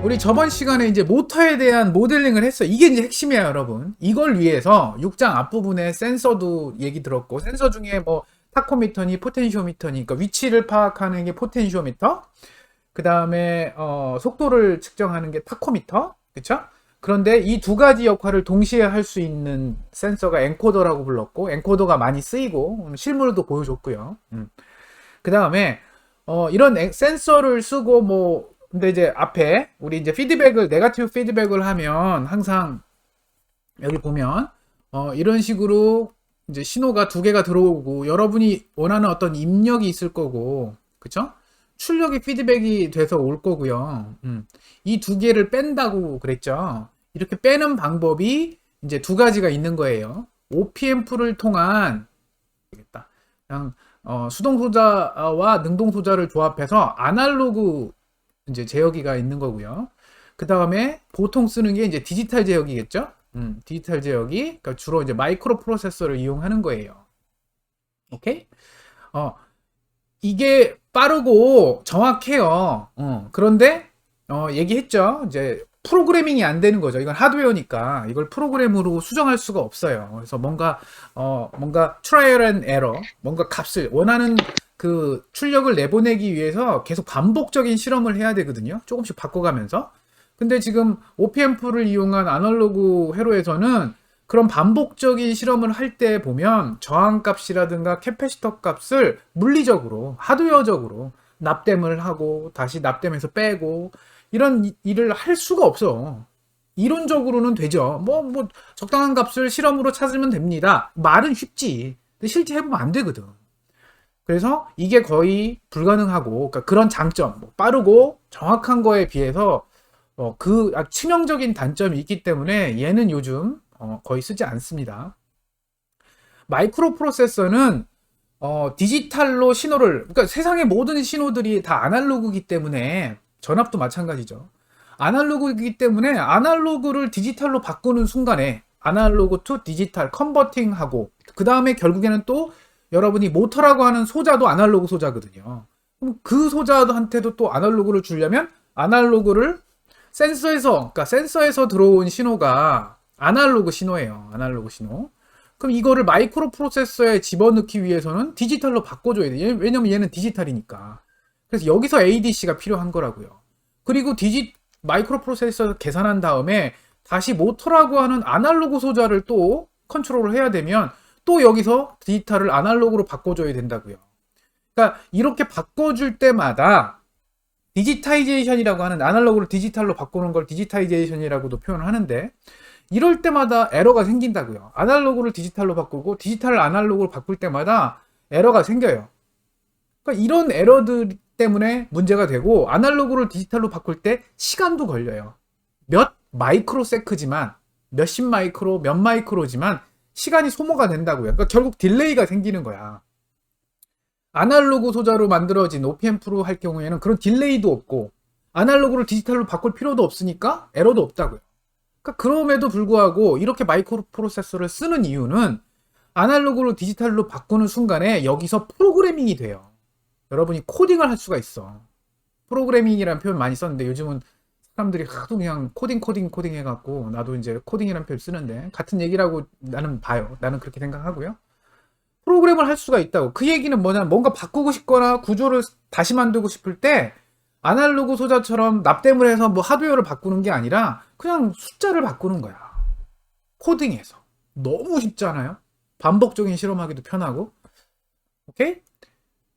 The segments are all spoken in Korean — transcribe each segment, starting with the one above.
우리 저번 시간에 이제 모터에 대한 모델링을 했어요. 이게 이제 핵심이에요, 여러분. 이걸 위해서 6장 앞부분에 센서도 얘기 들었고, 센서 중에 뭐 타코미터니 포텐시오미터니, 그러니까 위치를 파악하는 게 포텐시오미터, 그 다음에 속도를 측정하는 게 타코미터, 그쵸? 그런데 이 두 가지 역할을 동시에 할 수 있는 센서가 엔코더라고 불렀고, 엔코더가 많이 쓰이고 실물도 보여줬고요. 그 다음에 이런 센서를 쓰고 뭐 근데 이제 앞에 우리 이제 피드백을 네거티브 피드백을 하면 항상 여기 보면 이런 식으로 이제 신호가 두 개가 들어오고 여러분이 원하는 어떤 입력이 있을 거고, 그쵸? 출력이 피드백이 돼서 올 거고요. 이 두 개를 뺀다고 그랬죠. 이렇게 빼는 방법이 이제 두 가지가 있는 거예요. OP앰프를 통한 그냥 수동 소자와 능동 소자를 조합해서 아날로그 이제 제어기가 있는 거고요. 그 다음에 보통 쓰는 게 이제 디지털 제어기겠죠. 디지털 제어기, 그러니까 주로 이제 마이크로 프로세서를 이용하는 거예요. 오케이? 이게 빠르고 정확해요. 그런데 얘기했죠. 이제 프로그래밍이 안 되는 거죠. 이건 하드웨어니까 이걸 프로그램으로 수정할 수가 없어요. 그래서 뭔가 트라이얼 앤 에러, 뭔가 값을 원하는 그 출력을 내보내기 위해서 계속 반복적인 실험을 해야 되거든요. 조금씩 바꿔가면서. 근데 지금 OP앰프를 이용한 아날로그 회로에서는 그런 반복적인 실험을 할 때 보면 저항값이라든가 캐패시터 값을 물리적으로, 하드웨어적으로 납땜을 하고 다시 납땜해서 빼고 이런 일을 할 수가 없어. 이론적으로는 되죠. 뭐 적당한 값을 실험으로 찾으면 됩니다. 말은 쉽지. 근데 실제 해보면 안 되거든. 그래서 이게 거의 불가능하고, 그러니까 그런 장점, 빠르고 정확한 거에 비해서 그 치명적인 단점이 있기 때문에 얘는 요즘 거의 쓰지 않습니다. 마이크로 프로세서는 디지털로 신호를, 그러니까 세상의 모든 신호들이 다 아날로그이기 때문에, 전압도 마찬가지죠. 아날로그이기 때문에 아날로그를 디지털로 바꾸는 순간에 아날로그 투 디지털 컨버팅하고, 그 다음에 결국에는 또 여러분이 모터라고 하는 소자도 아날로그 소자거든요. 그럼 그 소자한테도 또 아날로그를 주려면 아날로그를 그러니까 센서에서 들어온 신호가 아날로그 신호예요. 아날로그 신호. 그럼 이거를 마이크로 프로세서에 집어넣기 위해서는 디지털로 바꿔줘야 돼. 왜냐면 얘는 디지털이니까. 그래서 여기서 ADC가 필요한 거라고요. 그리고 마이크로 프로세서 계산한 다음에 다시 모터라고 하는 아날로그 소자를 또 컨트롤을 해야 되면 또 여기서 디지털을 아날로그로 바꿔줘야 된다고요. 그러니까 이렇게 바꿔줄 때마다 디지타이제이션이라고 하는, 아날로그를 디지털로 바꾸는 걸 디지타이제이션이라고도 표현을 하는데, 이럴 때마다 에러가 생긴다고요. 아날로그를 디지털로 바꾸고 디지털을 아날로그로 바꿀 때마다 에러가 생겨요. 그러니까 이런 에러들 때문에 문제가 되고, 아날로그를 디지털로 바꿀 때 시간도 걸려요. 몇 마이크로세크지만, 몇십 마이크로, 몇 마이크로지만 시간이 소모가 된다고요. 그러니까 결국 딜레이가 생기는 거야. 아날로그 소자로 만들어진 OP앰프로 할 경우에는 그런 딜레이도 없고 아날로그를 디지털로 바꿀 필요도 없으니까 에러도 없다고요. 그러니까 그럼에도 불구하고 이렇게 마이크로 프로세서를 쓰는 이유는 아날로그로 디지털로 바꾸는 순간에 여기서 프로그래밍이 돼요. 여러분이 코딩을 할 수가 있어. 프로그래밍이라는 표현 많이 썼는데 요즘은 사람들이 하도 그냥 코딩 해갖고, 나도 이제 코딩이라는 표현 쓰는데 같은 얘기라고 나는 봐요. 나는 그렇게 생각하고요. 프로그램을 할 수가 있다고. 그 얘기는 뭐냐면 뭔가 바꾸고 싶거나 구조를 다시 만들고 싶을 때 아날로그 소자처럼 납땜을 해서 뭐 하드웨어를 바꾸는 게 아니라 그냥 숫자를 바꾸는 거야. 코딩해서. 너무 쉽잖아요. 반복적인 실험하기도 편하고. 오케이?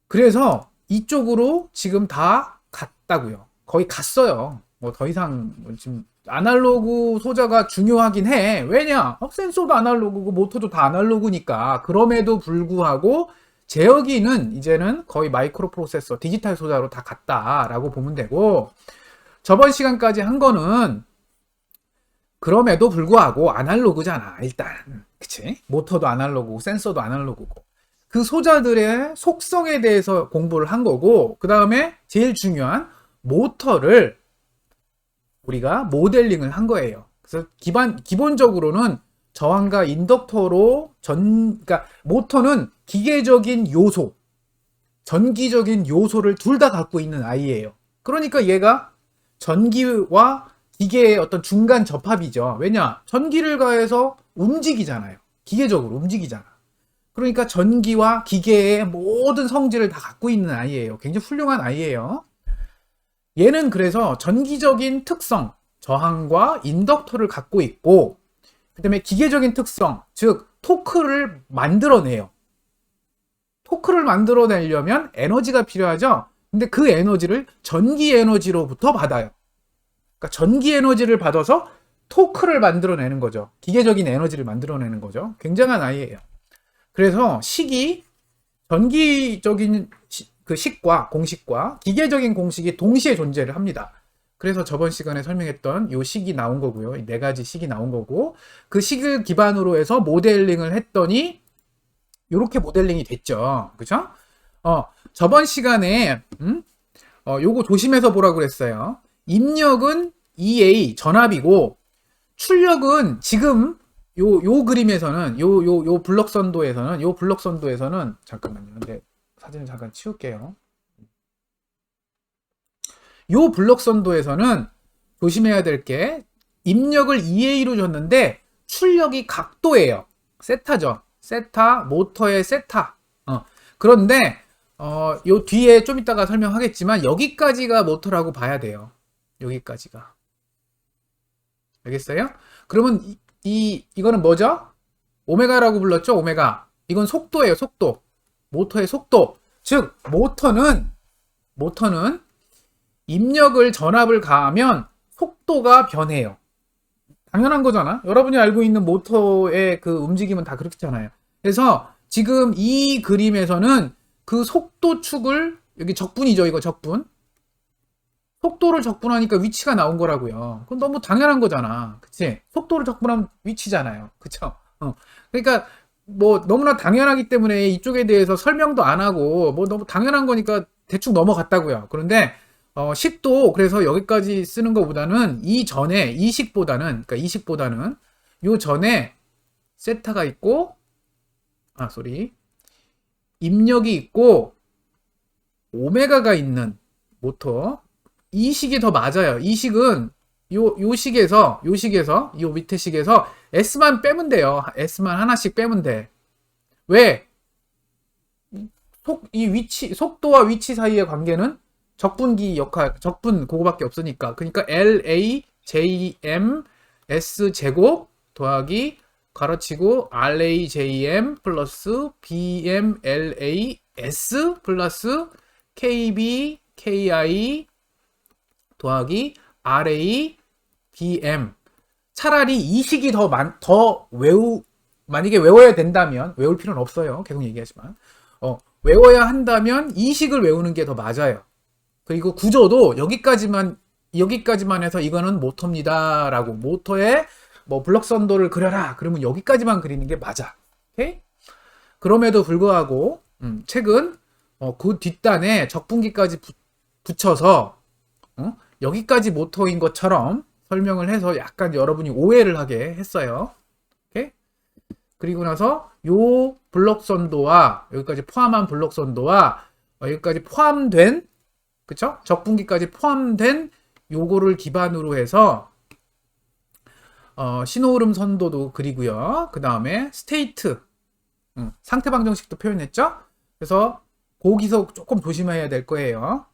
그래서 이쪽으로 지금 다 갔다고요. 거의 갔어요. 뭐 더 이상 지금 아날로그 소자가 중요하긴 해. 왜냐? 센서도 아날로그고 모터도 다 아날로그니까. 그럼에도 불구하고 제어기는 이제는 거의 마이크로 프로세서, 디지털 소자로 다 갔다라고 보면 되고, 저번 시간까지 한 거는 그럼에도 불구하고 아날로그잖아. 일단 그치? 모터도 아날로그고 센서도 아날로그고 그 소자들의 속성에 대해서 공부를 한 거고, 그 다음에 제일 중요한 모터를 우리가 모델링을 한 거예요. 그래서 기본적으로는 저항과 인덕터로 그러니까 모터는 기계적인 요소, 전기적인 요소를 둘 다 갖고 있는 아이예요. 그러니까 얘가 전기와 기계의 어떤 중간 접합이죠. 왜냐? 전기를 가해서 움직이잖아요. 기계적으로 움직이잖아. 그러니까 전기와 기계의 모든 성질을 다 갖고 있는 아이예요. 굉장히 훌륭한 아이예요. 얘는 그래서 전기적인 특성, 저항과 인덕터를 갖고 있고, 그 다음에 기계적인 특성, 즉 토크를 만들어내요. 토크를 만들어내려면 에너지가 필요하죠. 근데 그 에너지를 전기 에너지로부터 받아요. 그러니까 전기 에너지를 받아서 토크를 만들어내는 거죠. 기계적인 에너지를 만들어내는 거죠. 굉장한 아이예요. 그래서 식이 전기적인 그 식과 공식과 기계적인 공식이 동시에 존재를 합니다. 그래서 저번 시간에 설명했던 요 식이 나온 거고요. 이 네 가지 식이 나온 거고, 그 식을 기반으로 해서 모델링을 했더니 요렇게 모델링이 됐죠. 그죠? 저번 시간에 요거 조심해서 보라고 그랬어요. 입력은 EA 전압이고, 출력은 지금 요 그림에서는 요 블럭 선도에서는 잠깐만요. 근데 사진을 잠깐 치울게요. 요 블럭 선도에서는 조심해야 될 게, 입력을 EA로 줬는데 출력이 각도예요. 세타죠. 세타, 모터의 세타. 그런데 요 뒤에 좀 이따가 설명하겠지만 여기까지가 모터라고 봐야 돼요. 여기까지가. 알겠어요? 그러면 이거는 뭐죠? 오메가라고 불렀죠? 오메가. 이건 속도예요, 속도. 모터의 속도. 즉 모터는 입력을 전압을 가하면 속도가 변해요. 당연한 거잖아. 여러분이 알고 있는 모터의 그 움직임은 다 그렇잖아요. 그래서 지금 이 그림에서는 그 속도 축을, 여기 적분이죠, 이거 적분. 속도를 적분하니까 위치가 나온 거라고요. 그건 너무 당연한 거잖아. 그치? 속도를 적분하면 위치잖아요. 그쵸? 그러니까 뭐 너무나 당연하기 때문에 이쪽에 대해서 설명도 안 하고 뭐 너무 당연한 거니까 대충 넘어갔다고요. 그런데 식도 그래서 여기까지 쓰는 것보다는 이전에 이 식보다는 요 전에 세타가 있고, 입력이 있고 오메가가 있는 모터, 이 식이 더 맞아요. 이 식은 요 식에서 요 밑에 식에서 S만 빼면 돼요. S만 하나씩 빼면 돼. 왜? 속도와 위치 사이의 관계는 적분기 역할, 적분 그거밖에 없으니까. 그러니까 LA JM S 제곱 더하기 가로치고 RA JM 플러스 BM LA S 플러스 KB KI 더하기 RA BM. 차라리 이 식이 만약에 외워야 된다면, 외울 필요는 없어요. 계속 얘기하지만. 외워야 한다면 이 식을 외우는 게 더 맞아요. 그리고 구조도 여기까지만 해서 이거는 모터입니다. 라고, 모터에 뭐 블럭 선도를 그려라. 그러면 여기까지만 그리는 게 맞아. 오케이? 그럼에도 불구하고, 책은, 그 뒷단에 적분기까지 붙여서, 여기까지 모터인 것처럼 설명을 해서 약간 여러분이 오해를 하게 했어요. 오케이? 그리고 나서 요 블럭 선도와 여기까지 포함한 블럭 선도와 여기까지 포함된, 그쵸? 적분기까지 포함된 요거를 기반으로 해서 신호흐름 선도도 그리고요. 그 다음에 스테이트, 상태 방정식도 표현했죠? 그래서 거기서 조금 조심해야 될 거예요.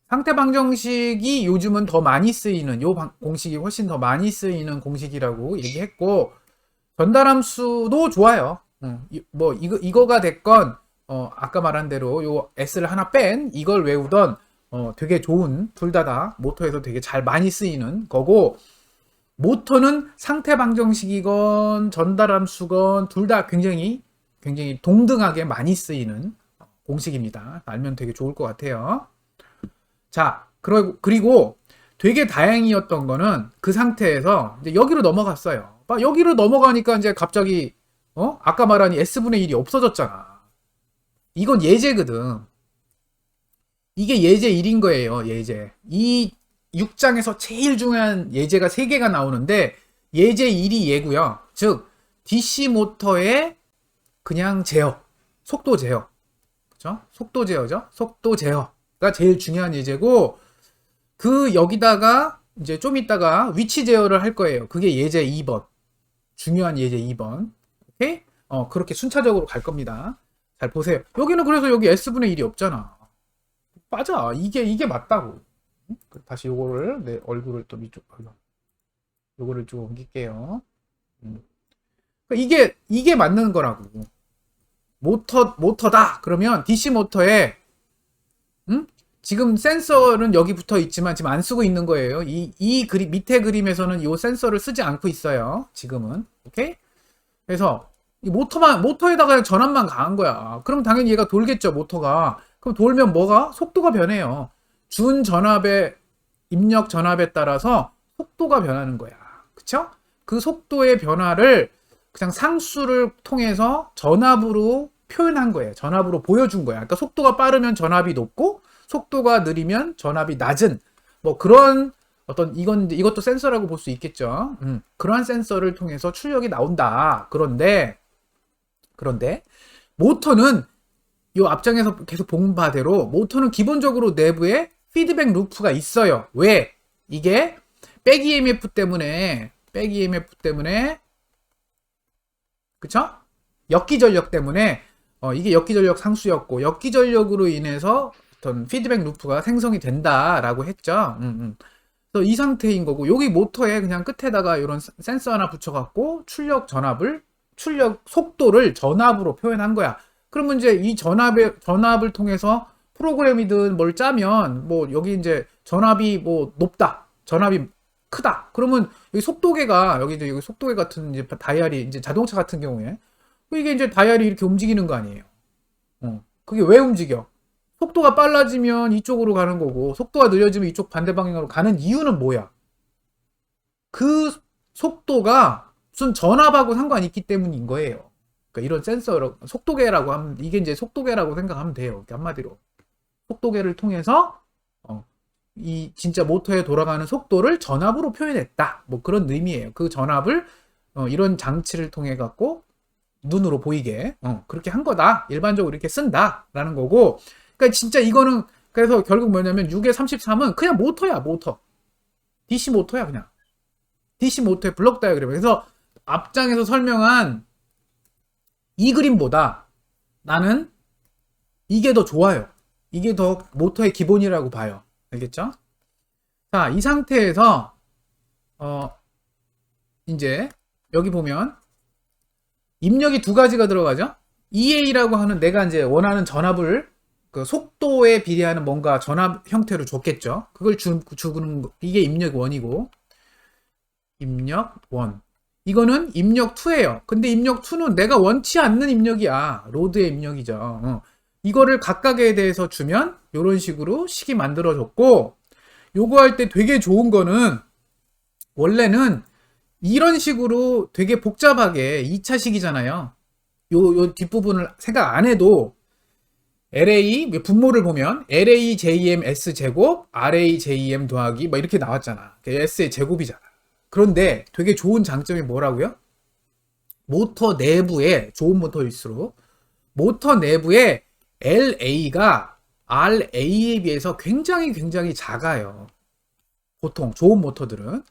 상태 방정식이 요즘은 더 많이 쓰이는, 공식이 훨씬 더 많이 쓰이는 공식이라고 얘기했고, 전달함수도 좋아요. 뭐 이거가 됐건 아까 말한 대로 요 S를 하나 뺀 이걸 외우던 되게 좋은, 둘 다 모터에서 되게 잘 많이 쓰이는 거고, 모터는 상태 방정식이건 전달함수건 둘 다 굉장히 동등하게 많이 쓰이는 공식입니다. 알면 되게 좋을 것 같아요. 자, 그리고 되게 다행이었던 거는 그 상태에서 이제 여기로 넘어갔어요. 여기로 넘어가니까 이제 갑자기 아까 말한 S분의 1이 없어졌잖아. 이건 예제거든. 이게 예제 1인 거예요. 예제. 이 6장에서 제일 중요한 예제가 3개가 나오는데 예제 1이 얘고요. 즉 DC 모터의 그냥 제어, 속도 제어. 그렇죠? 속도 제어죠. 속도 제어가 제일 중요한 예제고 그 여기다가 이제 좀 이따가 위치 제어를 할 거예요. 그게 예제 2번. 중요한 예제 2번. 오케이? 그렇게 순차적으로 갈 겁니다. 잘 보세요. 여기는 그래서 여기 S분의 1이 없잖아. 맞아. 이게 맞다고. 다시 요거를 내 얼굴을 또 이쪽 요거를 좀 옮길게요. 그러니까 이게 맞는 거라고. 모터다. 그러면 DC 모터에 지금 센서는 여기 붙어 있지만 지금 안 쓰고 있는 거예요. 이 그림 밑에 그림에서는 이 센서를 쓰지 않고 있어요. 지금은. 오케이? 그래서 이 모터에다가 전압만 가한 거야. 그럼 당연히 얘가 돌겠죠, 모터가. 그럼 돌면 뭐가? 속도가 변해요. 준 전압의 입력 전압에 따라서 속도가 변하는 거야. 그쵸? 그 속도의 변화를 그냥 상수를 통해서 전압으로 표현한 거예요. 전압으로 보여준 거야. 그러니까 속도가 빠르면 전압이 높고 속도가 느리면 전압이 낮은 뭐 그런 어떤 이것도 센서라고 볼 수 있겠죠. 그러한 센서를 통해서 출력이 나온다. 그런데 모터는 이 앞장에서 계속 본 바대로 모터는 기본적으로 내부에 피드백 루프가 있어요. 왜? 이게 백 EMF 때문에 그쵸? 역기전력 때문에 이게 역기전력 상수였고 역기전력으로 인해서 어떤 피드백 루프가 생성이 된다라고 했죠. 그래서 이 상태인 거고 여기 모터에 그냥 끝에다가 이런 센서 하나 붙여갖고 출력 속도를 전압으로 표현한 거야. 그러면 이제 이 전압을 통해서 프로그램이든 뭘 짜면 뭐 여기 이제 전압이 뭐 높다, 전압이 크다. 그러면 여기 속도계가 여기 속도계 같은 이제 다이얼이 이제 자동차 같은 경우에 이게 이제 다이얼이 이렇게 움직이는 거 아니에요. 그게 왜 움직여? 속도가 빨라지면 이쪽으로 가는 거고 속도가 느려지면 이쪽 반대 방향으로 가는 이유는 뭐야? 그 속도가 무슨 전압하고 상관이 있기 때문인 거예요. 그러니까 이런 센서 속도계라고 하면 이게 이제 속도계라고 생각하면 돼요. 이렇게 한마디로 속도계를 통해서 이 진짜 모터에 돌아가는 속도를 전압으로 표현했다. 뭐 그런 의미예요. 그 전압을 이런 장치를 통해 갖고 눈으로 보이게 그렇게 한 거다. 일반적으로 이렇게 쓴다라는 거고. 그러니까 진짜 이거는 그래서 결국 뭐냐면 6의 33은 그냥 모터야, 모터. DC 모터야, 그냥. DC 모터의 블록 다이어그램. 그래서 앞장에서 설명한 이 그림보다 나는 이게 더 좋아요. 이게 더 모터의 기본이라고 봐요. 알겠죠? 자, 이 상태에서 이제 여기 보면 입력이 두 가지가 들어가죠. EA라고 하는 내가 이제 원하는 전압을 그 속도에 비례하는 뭔가 전압 형태로 줬겠죠. 그걸 주는 이게 입력 1이고 입력 1. 이거는 입력 2예요. 근데 입력 2는 내가 원치 않는 입력이야. 로드의 입력이죠. 이거를 각각에 대해서 주면 이런 식으로 식이 만들어졌고 요거 할 때 되게 좋은 거는 원래는 이런 식으로 되게 복잡하게 2차식이잖아요. 요 뒷부분을 생각 안 해도 LA 분모를 보면 LA JM S 제곱 RA JM 더하기 뭐 이렇게 나왔잖아. S의 제곱이잖아. 그런데 되게 좋은 장점이 뭐라고요? 모터 내부에 좋은 모터일수록 모터 내부에 LA가 RA에 비해서 굉장히 작아요. 보통 좋은 모터들은.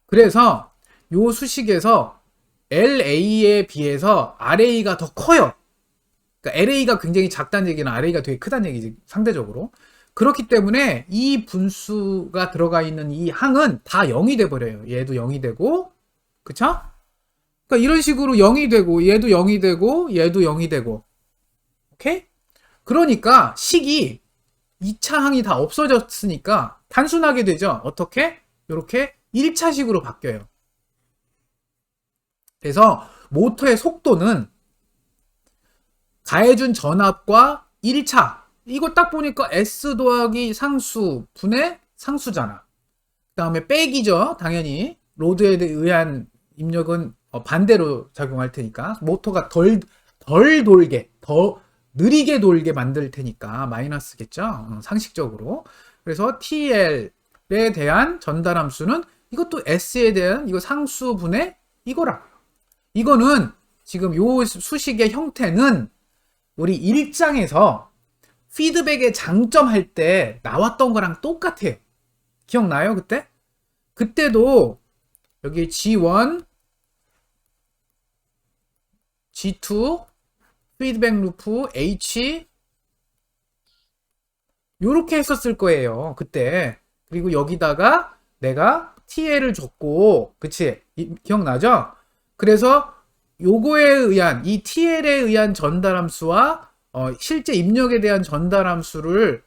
그래서 요 수식에서 LA에 비해서 RA가 더 커요. 그러니까 LA가 굉장히 작다는 얘기는 RA가 되게 크다는 얘기지, 상대적으로. 그렇기 때문에 이 분수가 들어가 있는 이 항은 다 0이 돼 버려요. 얘도 0이 되고, 그쵸? 그러니까 이런 식으로 0이 되고, 얘도 0이 되고, 얘도 0이 되고. 오케이? 그러니까 식이 2차 항이 다 없어졌으니까 단순하게 되죠. 어떻게? 이렇게 1차식으로 바뀌어요. 그래서 모터의 속도는 가해준 전압과 1차 이거 딱 보니까 S 더하기 상수 분의 상수잖아. 그 다음에 빼기죠. 당연히 로드에 의한 입력은 반대로 작용할 테니까 모터가 덜 돌게 더 느리게 돌게 만들 테니까 마이너스겠죠. 상식적으로. 그래서 TL에 대한 전달 함수는 이것도 S에 대한 이거 상수분의 이거라고요. 이거는 지금 요 수식의 형태는 우리 1장에서 피드백의 장점 할 때 나왔던 거랑 똑같아요. 기억나요, 그때? 그때도 여기 G1, G2, 피드백 루프, H, 요렇게 했었을 거예요, 그때. 그리고 여기다가 내가 TL을 줬고, 그치? 기억나죠? 그래서 요거에 의한, 이 TL에 의한 전달함수와 실제 입력에 대한 전달함수를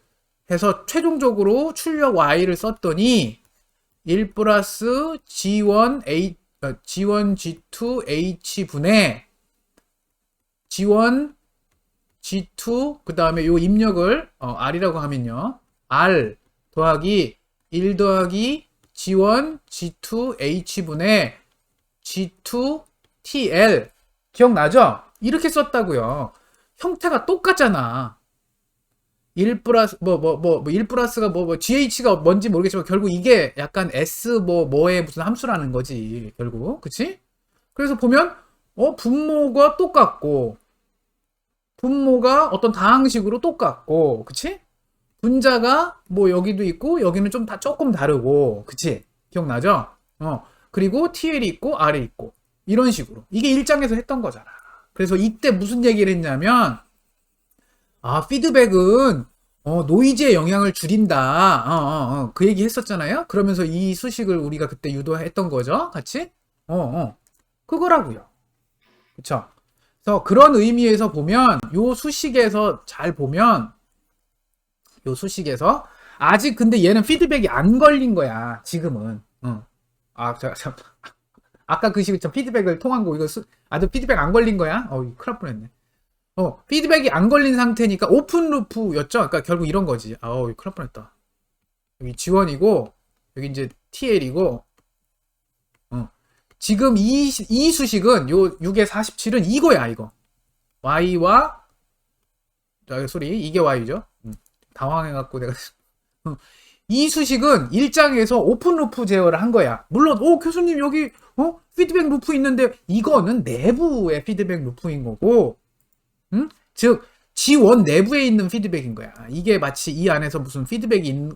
해서 최종적으로 출력 Y를 썼더니 1 플러스 G1, G1, G2, H 분의 G1, G2, 그 다음에 요 입력을 R이라고 하면요. R 더하기 1 더하기 G1, G2, H분의 G2, TL. 기억나죠? 이렇게 썼다고요. 형태가 똑같잖아. 1 플러스, 1 플러스가 GH가 뭔지 모르겠지만 결국 이게 약간 S 뭐의 무슨 함수라는 거지. 결국. 그치? 그래서 보면, 분모가 똑같고, 분모가 어떤 다항식으로 똑같고, 그치? 분자가 뭐 여기도 있고, 여기는 좀 조금 다르고, 그치? 기억나죠? 그리고 TL이 있고, R이 있고, 이런 식으로. 이게 1장에서 했던 거잖아. 그래서 이때 무슨 얘기를 했냐면, 피드백은, 노이즈의 영향을 줄인다. 그 얘기 했었잖아요? 그러면서 이 수식을 우리가 그때 유도했던 거죠? 같이? 그거라고요. 그쵸? 그래서 그런 의미에서 보면 요 수식에서 잘 보면 요 수식에서 아직 근데 얘는 피드백이 안 걸린 거야 지금은. 아까 그 식은 참 피드백을 통한 거 이거 아주 피드백 안 걸린 거야? 큰일 날 뻔했네. 피드백이 안 걸린 상태니까 오픈 루프였죠. 그러니까 결국 이런 거지. 큰일 날 뻔했다. 여기 G1이고 여기 이제 TL이고 지금 이 수식은 요 6의 47은 이거야 이거. Y와 이게 Y죠. 당황해갖고 내가 이 수식은 1장에서 오픈 루프 제어를 한 거야. 물론 교수님 여기 피드백 루프 있는데 이거는 내부의 피드백 루프인 거고 즉 G1 내부에 있는 피드백인 거야. 이게 마치 이 안에서 무슨 피드백이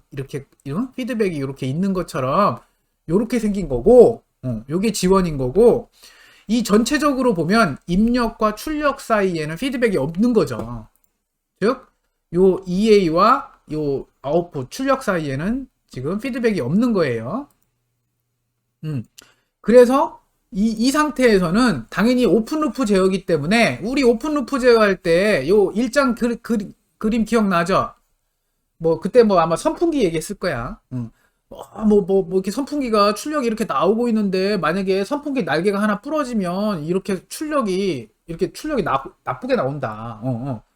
피드백이 이렇게 있는 것처럼 이렇게 생긴 거고 요게 G1인 거고 이 전체적으로 보면 입력과 출력 사이에는 피드백이 없는 거죠. 즉, 요 EA와 요 아웃풋 출력 사이에는 지금 피드백이 없는 거예요. 그래서 이 상태에서는 당연히 오픈루프 제어이기 때문에 우리 오픈루프 제어할 때 요 일장 그림 기억나죠? 그때 아마 선풍기 얘기했을 거야. 이렇게 선풍기가 출력이 이렇게 나오고 있는데 만약에 선풍기 날개가 하나 부러지면 이렇게 출력이 나쁘게 나온다.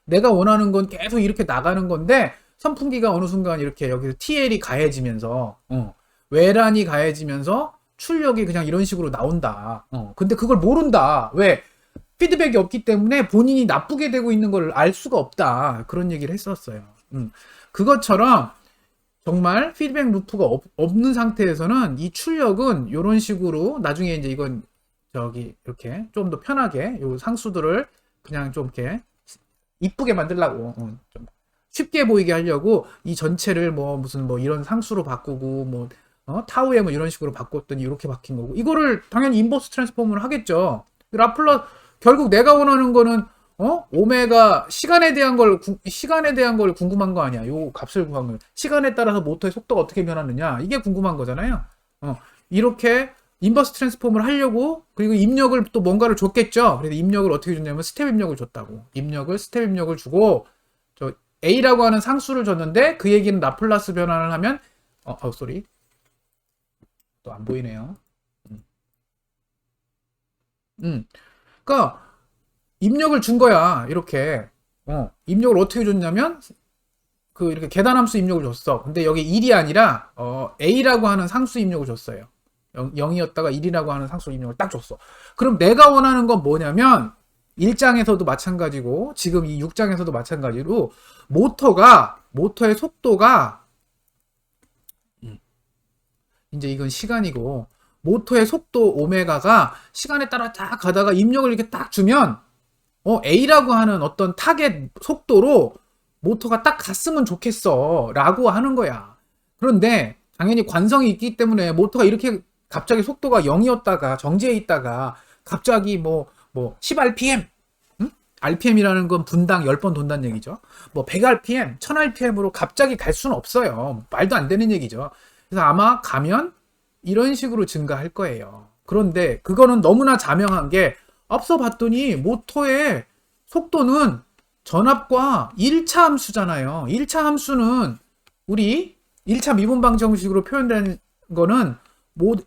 내가 원하는 건 계속 이렇게 나가는 건데 선풍기가 어느 순간 이렇게 여기서 TL이 가해지면서 외란이 가해지면서 출력이 그냥 이런 식으로 나온다. 근데 그걸 모른다. 왜? 피드백이 없기 때문에 본인이 나쁘게 되고 있는 걸 알 수가 없다. 그런 얘기를 했었어요. 그것처럼 정말 피드백 루프가 없는 상태에서는 이 출력은 이런 식으로 나중에 이제 이건 이렇게 좀 더 편하게 요 상수들을 그냥 좀 이렇게 이쁘게 만들려고 좀 쉽게 보이게 하려고 이 전체를 무슨 이런 상수로 바꾸고 타우에 이런 식으로 바꿨더니 이렇게 바뀐 거고 이거를 당연히 인버스 트랜스폼을 하겠죠. 라플러 결국 내가 원하는 거는 오메가 시간에 대한 걸 궁금한 거 아니야. 요 값을 구하면 시간에 따라서 모터의 속도가 어떻게 변하느냐 이게 궁금한 거잖아요. 이렇게 인버스 트랜스폼을 하려고 그리고 입력을 또 뭔가를 줬겠죠. 그래서 입력을 어떻게 줬냐면 스텝 입력을 줬다고. 스텝 입력을 주고 A라고 하는 상수를 줬는데 그 얘기는 라플라스 변환을 하면 쏘리 또 안 보이네요. 그러니까 입력을 준 거야. 이렇게. 입력을 어떻게 줬냐면 이렇게 계단함수 입력을 줬어. 근데 여기 1이 아니라 A라고 하는 상수 입력을 줬어요. 0이었다가 1이라고 하는 상수 입력을 딱 줬어. 그럼 내가 원하는 건 뭐냐면 1장에서도 마찬가지고 지금 이 6장에서도 마찬가지로 모터의 속도가 이제 이건 시간이고 모터의 속도 오메가가 시간에 따라 딱 가다가 입력을 이렇게 딱 주면 A라고 하는 어떤 타겟 속도로 모터가 딱 갔으면 좋겠어 라고 하는 거야. 그런데 당연히 관성이 있기 때문에 모터가 이렇게 갑자기 속도가 0이었다가 정지해 있다가 갑자기 뭐 10rpm, 응? RPM이라는 건 분당 10번 돈다는 얘기죠. 뭐 100rpm, 1000rpm으로 갑자기 갈 수는 없어요. 말도 안 되는 얘기죠. 그래서 아마 가면 이런 식으로 증가할 거예요. 그런데 그거는 너무나 자명한 게 앞서 봤더니 모터의 속도는 전압과 1차 함수잖아요. 1차 함수는 우리 1차 미분 방정식으로 표현된 거는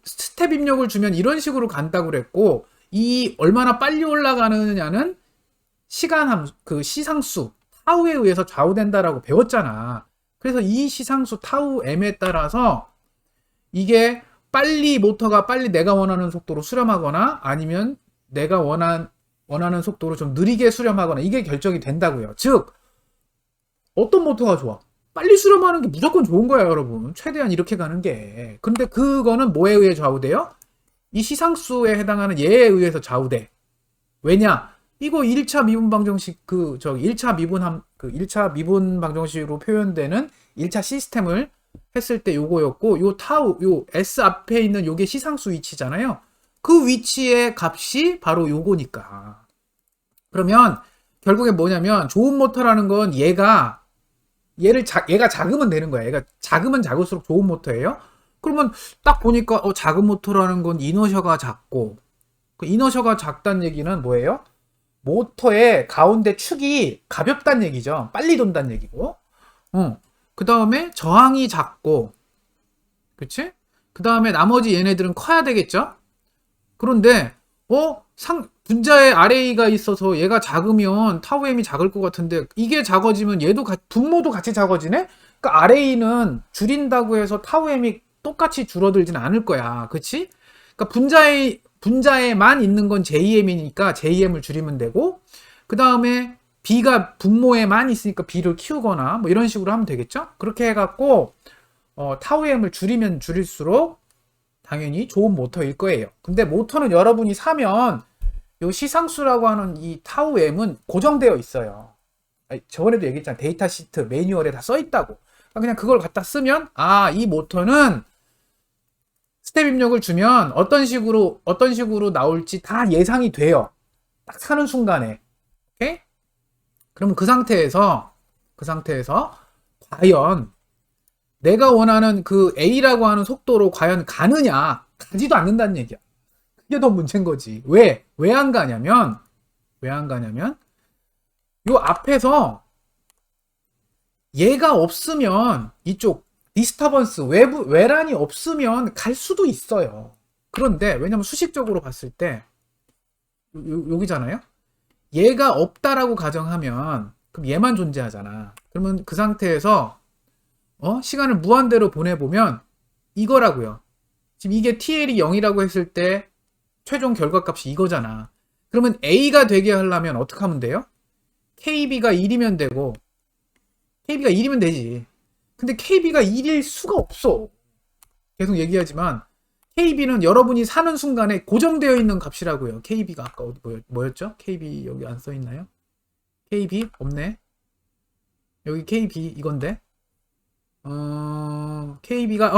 스텝 입력을 주면 이런 식으로 간다고 그랬고, 이 얼마나 빨리 올라가느냐는 시간 함수, 그 시상수 타우에 의해서 좌우된다라고 배웠잖아. 그래서 이 시상수 타우 m에 따라서 이게 빨리 모터가 빨리 내가 원하는 속도로 수렴하거나 아니면 내가 원하는 속도로 좀 느리게 수렴하거나 이게 결정이 된다고요. 즉 어떤 모터가 좋아? 빨리 수렴하는 게 무조건 좋은 거야, 여러분. 최대한 이렇게 가는 게. 근데 그거는 뭐에 의해 좌우돼요? 이 시상수에 해당하는 얘에 의해서 좌우돼. 왜냐? 이거 1차 미분 방정식 1차 미분 방정식으로 표현되는 1차 시스템을 했을 때 요거였고, 요 타우, 요 S 앞에 있는 요게 시상수 위치잖아요. 그 위치의 값이 바로 요거니까. 그러면 결국에 뭐냐면 좋은 모터라는 건 얘가 작으면 되는 거야. 얘가 작으면 작을수록 좋은 모터예요. 그러면 딱 보니까 작은 모터라는 건 이너셔가 작고, 그 이너셔가 작다는 얘기는 뭐예요? 모터의 가운데 축이 가볍다는 얘기죠. 빨리 돈다는 얘기고. 그 다음에 저항이 작고, 그치? 그 다음에 나머지 얘네들은 커야 되겠죠? 그런데, 분자에 RA가 있어서 얘가 작으면 타우 M이 작을 것 같은데, 이게 작아지면 얘도, 분모도 같이 작아지네? 그러니까 RA는 줄인다고 해서 타우 M이 똑같이 줄어들진 않을 거야. 그치? 그러니까 분자에만 있는 건 JM이니까 JM을 줄이면 되고, 그 다음에 B가 분모에만 있으니까 B를 키우거나 뭐 이런 식으로 하면 되겠죠? 그렇게 해갖고 타우 M을 줄이면 줄일수록 당연히 좋은 모터일 거예요. 근데 모터는 여러분이 사면 요 시상수라고 하는 이 타우 M은 고정되어 있어요. 저번에도 얘기했잖아. 데이터 시트 매뉴얼에 다 써 있다고. 그냥 그걸 갖다 쓰면 이 모터는 스텝 입력을 주면 어떤 식으로 나올지 다 예상이 돼요. 딱 사는 순간에. 오케이? 그러면 그 상태에서 과연 내가 원하는 그 A라고 하는 속도로 과연 가느냐? 가지도 않는다는 얘기야. 그게 더 문제인 거지. 왜 안 가냐면 요 앞에서 얘가 없으면 이쪽 디스터번스 외란이 없으면 갈 수도 있어요. 그런데 왜냐면 수식적으로 봤을 때 여기잖아요. 얘가 없다라고 가정하면 그럼 얘만 존재하잖아. 그러면 그 상태에서 시간을 무한대로 보내보면 이거라고요. 지금 이게 TL이 0이라고 했을 때 최종 결과값이 이거잖아. 그러면 A가 되게 하려면 어떻게 하면 돼요? KB가 1이면 되고 KB가 1이면 되지. 근데 KB가 1일 수가 없어. 계속 얘기하지만 KB는 여러분이 사는 순간에 고정되어 있는 값이라고요. KB가 아까 뭐였죠? KB 여기 안 써있나요? KB 없네. 여기 KB 이건데 KB가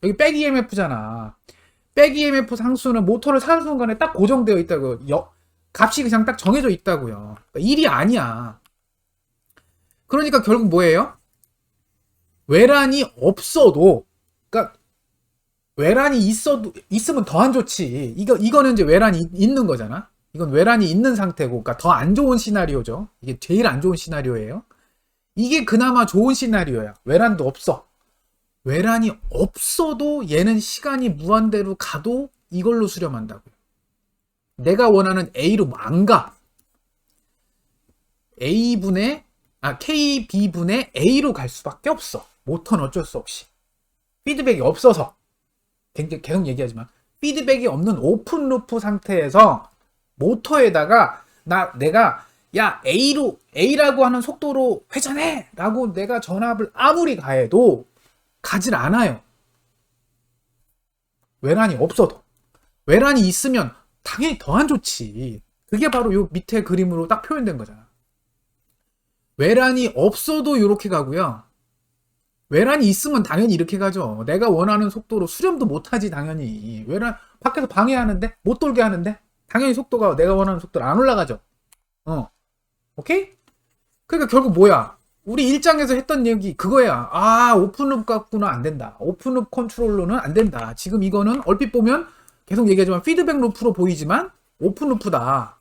여기 백 EMF잖아. 백 EMF 상수는 모터를 사는 순간에 딱 고정되어 있다고. 값이 그냥 딱 정해져 있다고요. 그러니까 1이 아니야. 그러니까 결국 뭐예요? 외란이 없어도, 그러니까 외란이 있으면 더 안 좋지. 이거는 이제 외란이 있는 거잖아. 이건 외란이 있는 상태고, 그러니까 더 안 좋은 시나리오죠. 이게 제일 안 좋은 시나리오예요. 이게 그나마 좋은 시나리오야. 외란도 없어. 외란이 없어도 얘는 시간이 무한대로 가도 이걸로 수렴한다고요. 내가 원하는 A로 안 가. KB분의 A로 갈 수밖에 없어. 모터는 어쩔 수 없이. 피드백이 없어서. 계속 얘기하지만 피드백이 없는 오픈 루프 상태에서 모터에다가 내가 A라고 하는 속도로 회전해! 라고 내가 전압을 아무리 가해도 가질 않아요. 외란이 없어도. 외란이 있으면 당연히 더 안 좋지. 그게 바로 요 밑에 그림으로 딱 표현된 거잖아. 외란이 없어도 이렇게 가고요. 외란이 있으면 당연히 이렇게 가죠. 내가 원하는 속도로 수렴도 못하지 당연히. 외란 밖에서 방해하는데 못 돌게 하는데 당연히 속도가 내가 원하는 속도로 안 올라가죠. 오케이? 그러니까 결국 뭐야? 우리 일장에서 했던 얘기 그거야. 아, 오픈룹 갖고는 안 된다. 오픈룹 컨트롤러는 안 된다. 지금 이거는 얼핏 보면 계속 얘기하지만 피드백 루프로 보이지만 오픈루프다.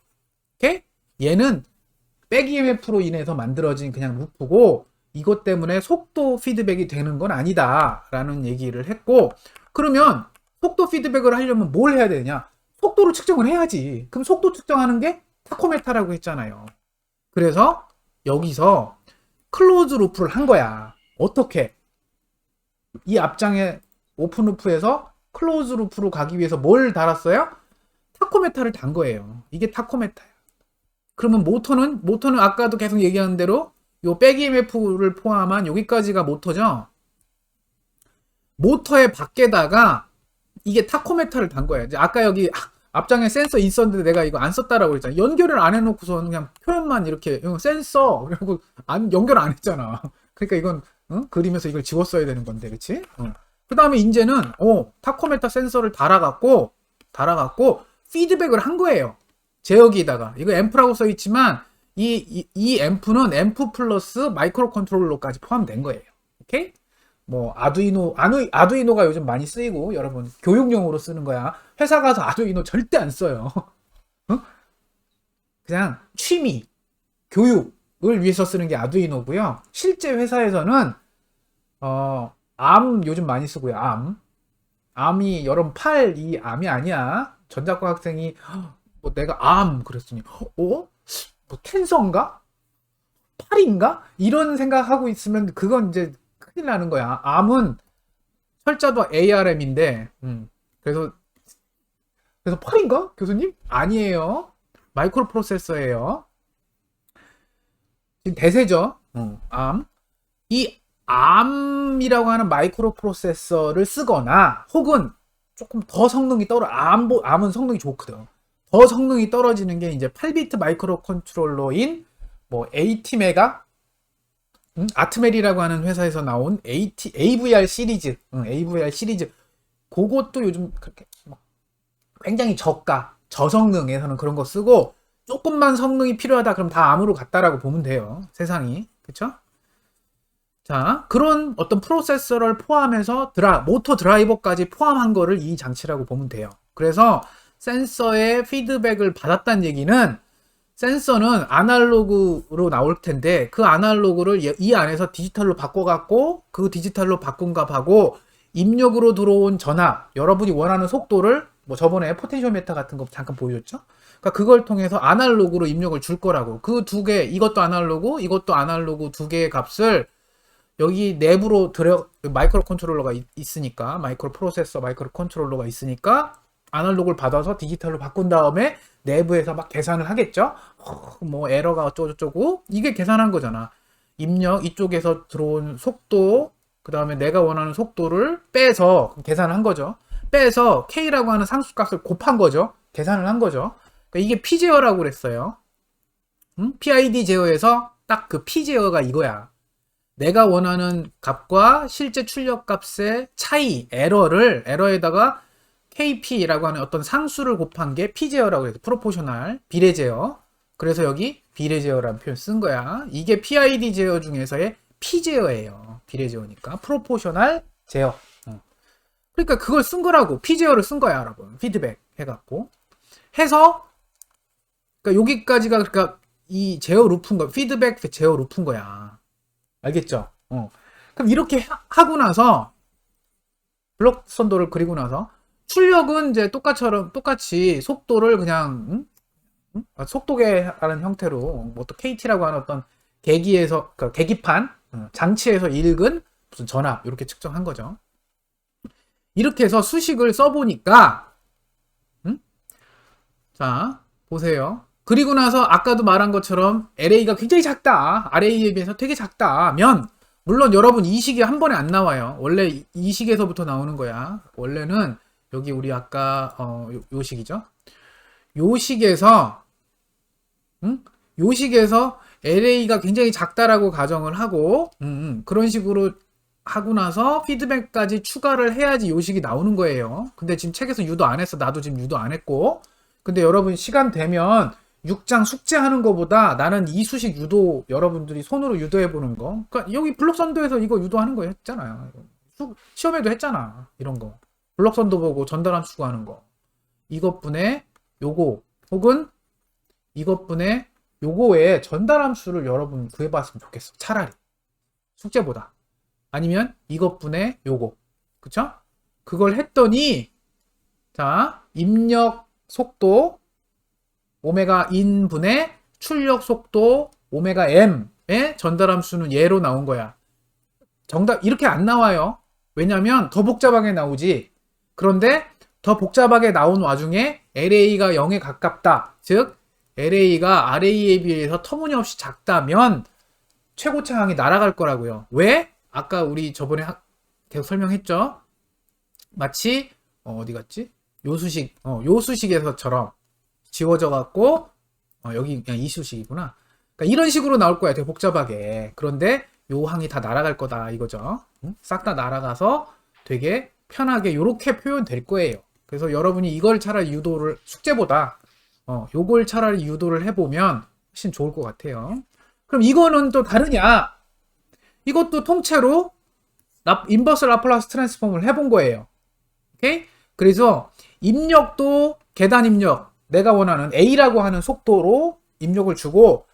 오케이? 얘는 백 EMF로 인해서 만들어진 그냥 루프고 이것 때문에 속도 피드백이 되는 건 아니다 라는 얘기를 했고, 그러면 속도 피드백을 하려면 뭘 해야 되냐? 속도를 측정을 해야지. 그럼 속도 측정하는 게 타코메타라고 했잖아요. 그래서 여기서 클로즈 루프를 한 거야. 어떻게? 이 앞장에 오픈 루프에서 클로즈 루프로 가기 위해서 뭘 달았어요? 타코메타를 단 거예요. 이게 타코메타야. 그러면 모터는 아까도 계속 얘기하는 대로 요 백 EMF를 포함한 여기까지가 모터죠. 모터의 밖에다가 이게 타코메타를 단 거예요. 이제 아까 여기 앞장에 센서 있었는데 내가 이거 안 썼다라고 했잖아. 연결을 안 해놓고서는 그냥 표현만 이렇게 센서 그리고 연결 안 했잖아. 그러니까 이건 그림에서 이걸 지웠어야 되는 건데, 그렇지? 그 다음에 이제는 타코메타 센서를 달아갖고 피드백을 한 거예요. 제어기에다가. 이거 앰프라고 써있지만 이 앰프는 앰프 플러스 마이크로 컨트롤러까지 포함된 거예요. 오케이? 뭐 아두이노가 요즘 많이 쓰이고 여러분 교육용으로 쓰는 거야. 회사 가서 아두이노 절대 안 써요. 그냥 취미, 교육을 위해서 쓰는 게 아두이노고요. 실제 회사에서는 암 요즘 많이 쓰고요. 암이 여러분 이 암이 아니야. 전작과 학생이 뭐 내가 그랬더니 뭐 캔서인가? 팔인가? 이런 생각하고 있으면 그건 이제 큰일 나는 거야. 암은 철자도 ARM인데 그래서 팔인가? 교수님? 아니에요. 마이크로 프로세서예요. 지금 대세죠. 이 암이라고 하는 마이크로 프로세서를 쓰거나 혹은 조금 더 성능이 암은 성능이 좋거든. 더 성능이 떨어지는 게 이제 8비트 마이크로 컨트롤러인 뭐 AT메가 아트멜이라고 하는 회사에서 나온 AVR 시리즈, AVR 시리즈. 그것도 요즘 그렇게 굉장히 저성능에서는 그런 거 쓰고 조금만 성능이 필요하다 그럼 다 암으로 갔다라고 보면 돼요. 세상이. 그쵸? 자, 그런 어떤 프로세서를 포함해서 모터 드라이버까지 포함한 거를 이 장치라고 보면 돼요. 그래서 센서의 피드백을 받았다는 얘기는 센서는 아날로그로 나올 텐데 그 아날로그를 이 안에서 디지털로 바꿔갖고 그 디지털로 바꾼 값하고 입력으로 들어온 전압, 여러분이 원하는 속도를 뭐 저번에 포텐시오메터 같은 거 잠깐 보여줬죠? 그러니까 그걸 통해서 아날로그로 입력을 줄 거라고. 그 두 개, 이것도 아날로그 두 개의 값을 여기 내부로 마이크로 컨트롤러가 있으니까, 마이크로 프로세서, 마이크로 컨트롤러가 있으니까 아날로그를 받아서 디지털로 바꾼 다음에 내부에서 막 계산을 하겠죠. 뭐 에러가 어쩌고저쩌고 이게 계산한 거잖아. 입력 이쪽에서 들어온 속도, 그 다음에 내가 원하는 속도를 빼서 계산한 거죠. 빼서 K라고 하는 상수값을 곱한 거죠. 계산을 한 거죠. 그러니까 이게 P 제어라고 그랬어요. PID 제어에서 딱 그 P 제어가 이거야. 내가 원하는 값과 실제 출력 값의 차이, 에러에다가 KP라고 하는 어떤 상수를 곱한 게 P 제어라고 해서 프로포셔널, 비례 제어. 그래서 여기 비례 제어라는 표현 쓴 거야. 이게 PID 제어 중에서의 P 제어예요. 비례 제어니까. 프로포셔널 제어. 그러니까 그걸 쓴 거라고. P 제어를 쓴 거야, 여러분. 피드백 해갖고. 해서, 그러니까 여기까지가, 그러니까 이 제어 루프인 거야. 피드백 제어 루프인 거야. 알겠죠? 그럼 이렇게 하고 나서, 블록 선도를 그리고 나서, 출력은 이제 똑같이 속도를 그냥, 속도계라는 형태로, 뭐 또 KT라고 하는 어떤 계기에서, 그러니까 계기판, 장치에서 읽은 무슨 전압, 이렇게 측정한 거죠. 이렇게 해서 수식을 써보니까, 자, 보세요. 그리고 나서 아까도 말한 것처럼 LA가 굉장히 작다. RA에 비해서 되게 작다면, 물론 여러분 이 식이 한 번에 안 나와요. 원래 이 식에서부터 나오는 거야. 원래는 여기 우리 아까 요 식이죠. 요 식에서 LA가 굉장히 작다라고 가정을 하고 그런 식으로 하고 나서 피드백까지 추가를 해야지 요식이 나오는 거예요. 근데 지금 책에서 유도 안 했어. 나도 지금 유도 안 했고. 근데 여러분 시간 되면 6장 숙제하는 거보다 나는 이수식 유도 여러분들이 손으로 유도해 보는 거. 그러니까 여기 블록선도에서 이거 유도하는 거 했잖아요. 시험에도 했잖아. 이런 거. 블록선도 보고 전달함 추구하는 거. 이것분의 요거 혹은 이것분의 요거에 전달함수를 여러분 구해봤으면 좋겠어. 차라리 숙제보다. 아니면 이것분의 요거. 그쵸? 그걸 했더니 자 입력 속도 오메가 인분의 출력 속도 오메가 m의 전달함수는 얘로 나온 거야. 정답 이렇게 안 나와요. 왜냐면 더 복잡하게 나오지. 그런데 더 복잡하게 나온 와중에 LA가 0에 가깝다. 즉 LA가 RA에 비해서 터무니없이 작다면 최고차 항이 날아갈 거라고요. 왜? 아까 우리 저번에 계속 설명했죠. 마치 어디 갔지? 요수식에서처럼 지워져 갖고 여기 그냥 이수식이구나. 그러니까 이런 식으로 나올 거야. 되게 복잡하게. 그런데 요 항이 다 날아갈 거다 이거죠. 싹 다 날아가서 되게 편하게 요렇게 표현될 거예요. 그래서 여러분이 이걸 차라리 유도를 숙제보다 요걸 차라리 유도를 해보면 훨씬 좋을 것 같아요. 그럼 이거는 또 다르냐? 이것도 통째로 인버스 라플라스 트랜스폼을 해본 거예요. 오케이? 그래서 입력도 계단 입력 내가 원하는 A라고 하는 속도로 입력을 주고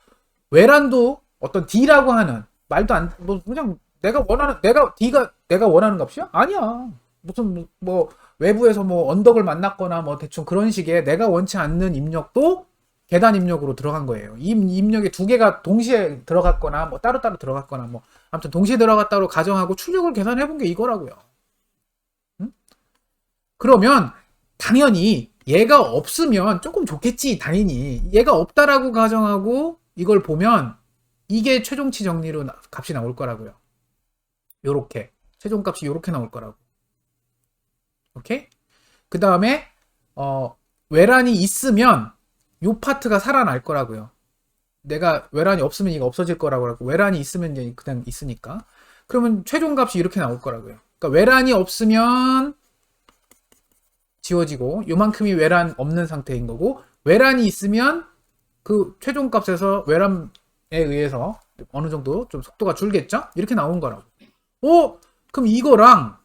외란도 어떤 D라고 하는 말도 안 그냥 내가 D가 내가 원하는 값이야? 아니야. 무슨 뭐 외부에서 뭐 언덕을 만났거나 뭐 대충 그런 식의 내가 원치 않는 입력도 계단 입력으로 들어간 거예요. 이 입력에 두 개가 동시에 들어갔거나 뭐 따로따로 들어갔거나 뭐 아무튼 동시에 들어갔다고 가정하고 출력을 계산해 본 게 이거라고요. 응? 그러면 당연히 얘가 없으면 조금 좋겠지. 당연히 얘가 없다라고 가정하고 이걸 보면 이게 최종치 정리로 값이 나올 거라고요. 요렇게 최종값이 요렇게 나올 거라고. 오케이? 그 다음에 외란이 있으면 요 파트가 살아날 거라고요. 내가 외란이 없으면 이거 없어질 거라고 하고 외란이 있으면 이제 그냥 있으니까. 그러면 최종값이 이렇게 나올 거라고요. 그러니까 외란이 없으면 지워지고 요만큼이 외란 없는 상태인 거고 외란이 있으면 그 최종값에서 외란에 의해서 어느 정도 좀 속도가 줄겠죠? 이렇게 나온 거라고. 그럼 이거랑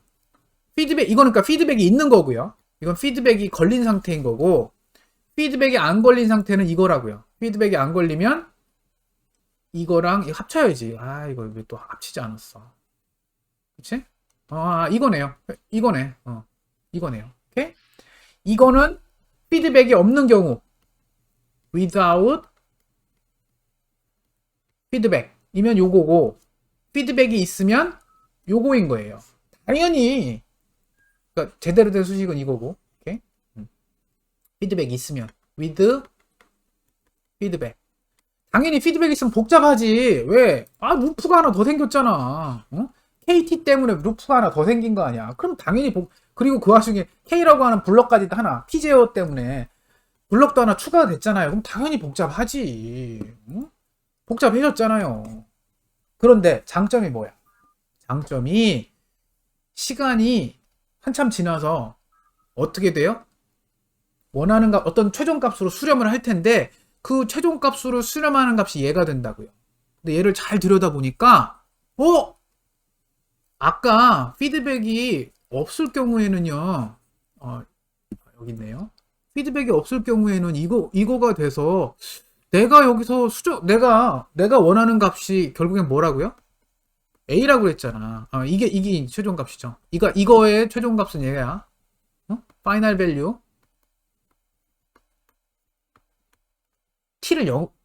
이거는 그러니까 피드백이 있는 거고요. 이건 피드백이 걸린 상태인 거고 피드백이 안 걸린 상태는 이거라고요. 피드백이 안 걸리면 이거랑 이거 합쳐야지. 이거 왜 또 합치지 않았어. 그치? 이거네요. 이거네. 이거네요. 오케이? 이거는 피드백이 없는 경우 without feedback이면 요거고 피드백이 있으면 요거인 거예요. 당연히 그러니까 제대로 된 수식은 이거고 오케이? 피드백이 있으면 with feedback 당연히 피드백이 있으면 복잡하지. 왜? 루프가 하나 더 생겼잖아. KT 때문에 루프가 하나 더 생긴 거 아니야. 그럼 당연히 그리고 그 와중에 K라고 하는 블럭까지도 하나 PJO 때문에 블럭도 하나 추가가 됐잖아요. 그럼 당연히 복잡하지. 복잡해졌잖아요. 그런데 장점이 뭐야? 장점이 시간이 한참 지나서 어떻게 돼요? 원하는 값 어떤 최종값으로 수렴을 할 텐데 그 최종값으로 수렴하는 값이 얘가 된다고요. 근데 얘를 잘 들여다보니까 아까 피드백이 없을 경우에는요. 여기 있네요. 피드백이 없을 경우에는 이거가 돼서 내가 여기서 내가 원하는 값이 결국엔 뭐라고요? A라고 그랬잖아. 이게 최종값이죠. 이거의 최종값은 얘야. 파이널 밸류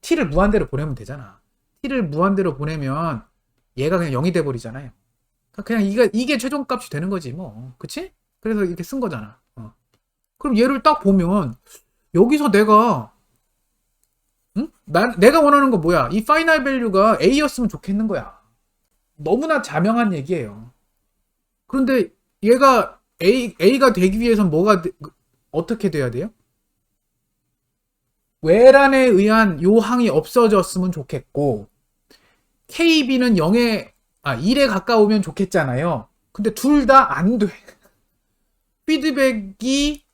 t를 무한대로 보내면 되잖아. t를 무한대로 보내면 얘가 그냥 0이 돼 버리잖아요. 그냥 이게 최종값이 되는 거지 뭐. 그치? 그래서 이렇게 쓴 거잖아. 그럼 얘를 딱 보면 여기서 내가 내가 원하는 거 뭐야? 이 파이널 밸류가 A였으면 좋겠는 거야. 너무나 자명한 얘기예요. 그런데 얘가 A가 되기 위해선 어떻게 돼야 돼요? 외란에 의한 요항이 없어졌으면 좋겠고, KB는 1에 가까우면 좋겠잖아요. 근데 둘 다 안 돼. 피드백이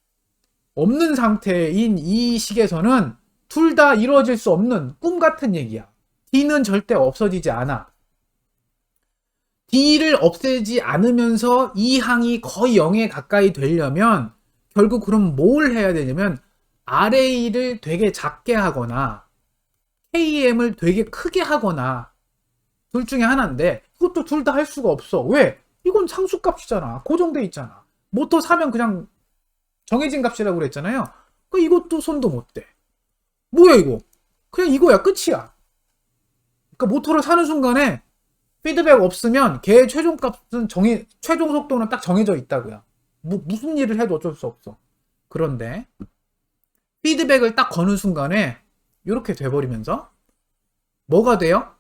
없는 상태인 이 식에서는 둘 다 이루어질 수 없는 꿈 같은 얘기야. D는 절대 없어지지 않아. D를 없애지 않으면서 이 항이 거의 0에 가까이 되려면 결국 그럼 뭘 해야 되냐면 RA를 되게 작게 하거나 KM을 되게 크게 하거나 둘 중에 하나인데 그것도 둘 다 할 수가 없어. 왜? 이건 상수값이잖아. 고정돼 있잖아. 모터 사면 그냥 정해진 값이라고 그랬잖아요. 이것도 손도 못 대. 뭐야 이거? 그냥 이거야. 끝이야. 그러니까 모터를 사는 순간에 피드백 없으면 걔의 최종값은 최종 속도는 딱 정해져 있다고요. 무슨 일을 해도 어쩔 수 없어. 그런데 피드백을 딱 거는 순간에 이렇게 돼버리면서 뭐가 돼요?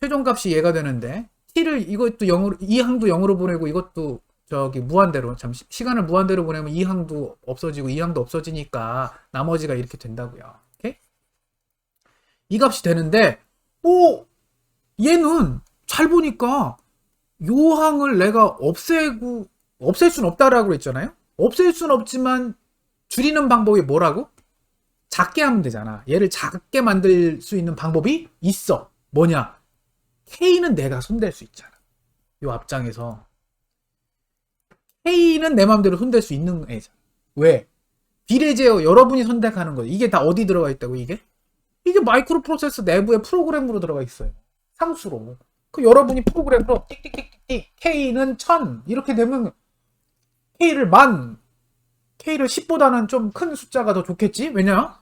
최종값이 얘가 되는데 t를 이것도 0으로 이 항도 0으로 보내고 이것도 저기 무한대로 시간을 무한대로 보내면 이 항도 없어지고 이 항도 없어지니까 나머지가 이렇게 된다고요. 오케이? 이 값이 되는데 얘는 잘 보니까 요 항을 내가 없앨 수는 없다라고 그랬잖아요. 없앨 수는 없지만 줄이는 방법이 뭐라고? 작게 하면 되잖아. 얘를 작게 만들 수 있는 방법이 있어. 뭐냐? K는 내가 손댈 수 있잖아. 요 앞장에서 K는 내 마음대로 손댈 수 있는 애잖아. 왜? 비례 제어 여러분이 선택하는 거예요. 이게 다 어디 들어가 있다고 이게? 이게 마이크로 프로세서 내부의 프로그램으로 들어가 있어요. 상수로. 여러분이 프로그램으로 띡띡띡띡 K는 1000 이렇게 되면 K를 10,000 K를 10보다는 좀 큰 숫자가 더 좋겠지? 왜냐?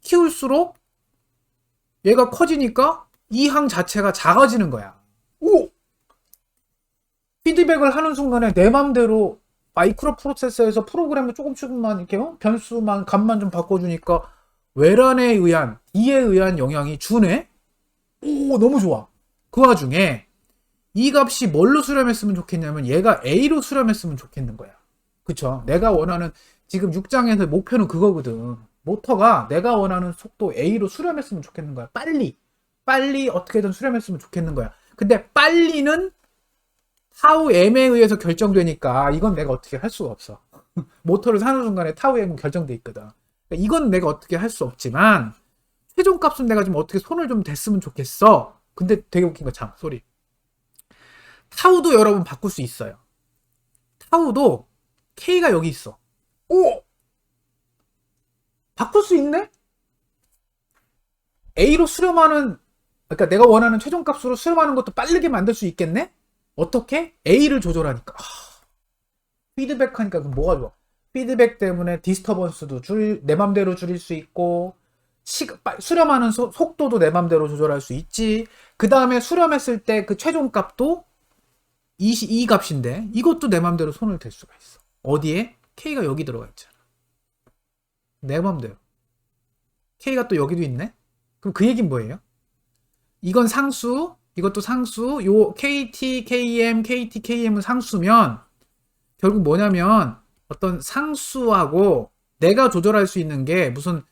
키울수록 얘가 커지니까 이 항 자체가 작아지는 거야. 피드백을 하는 순간에 내 맘대로 마이크로 프로세서에서 프로그램을 조금씩만 이렇게 변수만 값만 좀 바꿔주니까 외란에 의한 D에 의한 영향이 주네? 너무 좋아. 그 와중에 이 값이 뭘로 수렴했으면 좋겠냐면 얘가 A로 수렴했으면 좋겠는 거야. 그쵸? 내가 원하는 지금 6장에서 목표는 그거거든. 모터가 내가 원하는 속도 A로 수렴했으면 좋겠는 거야. 빨리 어떻게든 수렴했으면 좋겠는 거야. 근데 빨리는 타우 M에 의해서 결정되니까 이건 내가 어떻게 할 수가 없어. 모터를 사는 순간에 타우 M은 결정돼 있거든. 그러니까 이건 내가 어떻게 할 수 없지만 최종값은 내가 좀 어떻게 손을 좀 댔으면 좋겠어. 근데 되게 웃긴 거 참 소리. 타우도 여러분 바꿀 수 있어요. 타우도 K가 여기 있어. 바꿀 수 있네? A로 수렴하는 그러니까 내가 원하는 최종값으로 수렴하는 것도 빠르게 만들 수 있겠네? 어떻게? A를 조절하니까. 피드백 하니까 그럼 뭐가 좋아? 피드백 때문에 디스터번스도 내 맘대로 줄일 수 있고 수렴하는 속도도 내 맘대로 조절할 수 있지. 그 다음에 수렴했을 때 그 최종값도 이 값인데 이것도 내 맘대로 손을 댈 수가 있어. 어디에? K가 여기 들어가 있잖아. 내 맘대로. K가 또 여기도 있네? 그럼 그 얘기는 뭐예요? 이건 상수, 이것도 상수, 요 KT, KM, KT, KM은 상수면 결국 뭐냐면 어떤 상수하고 내가 조절할 수 있는 게 무슨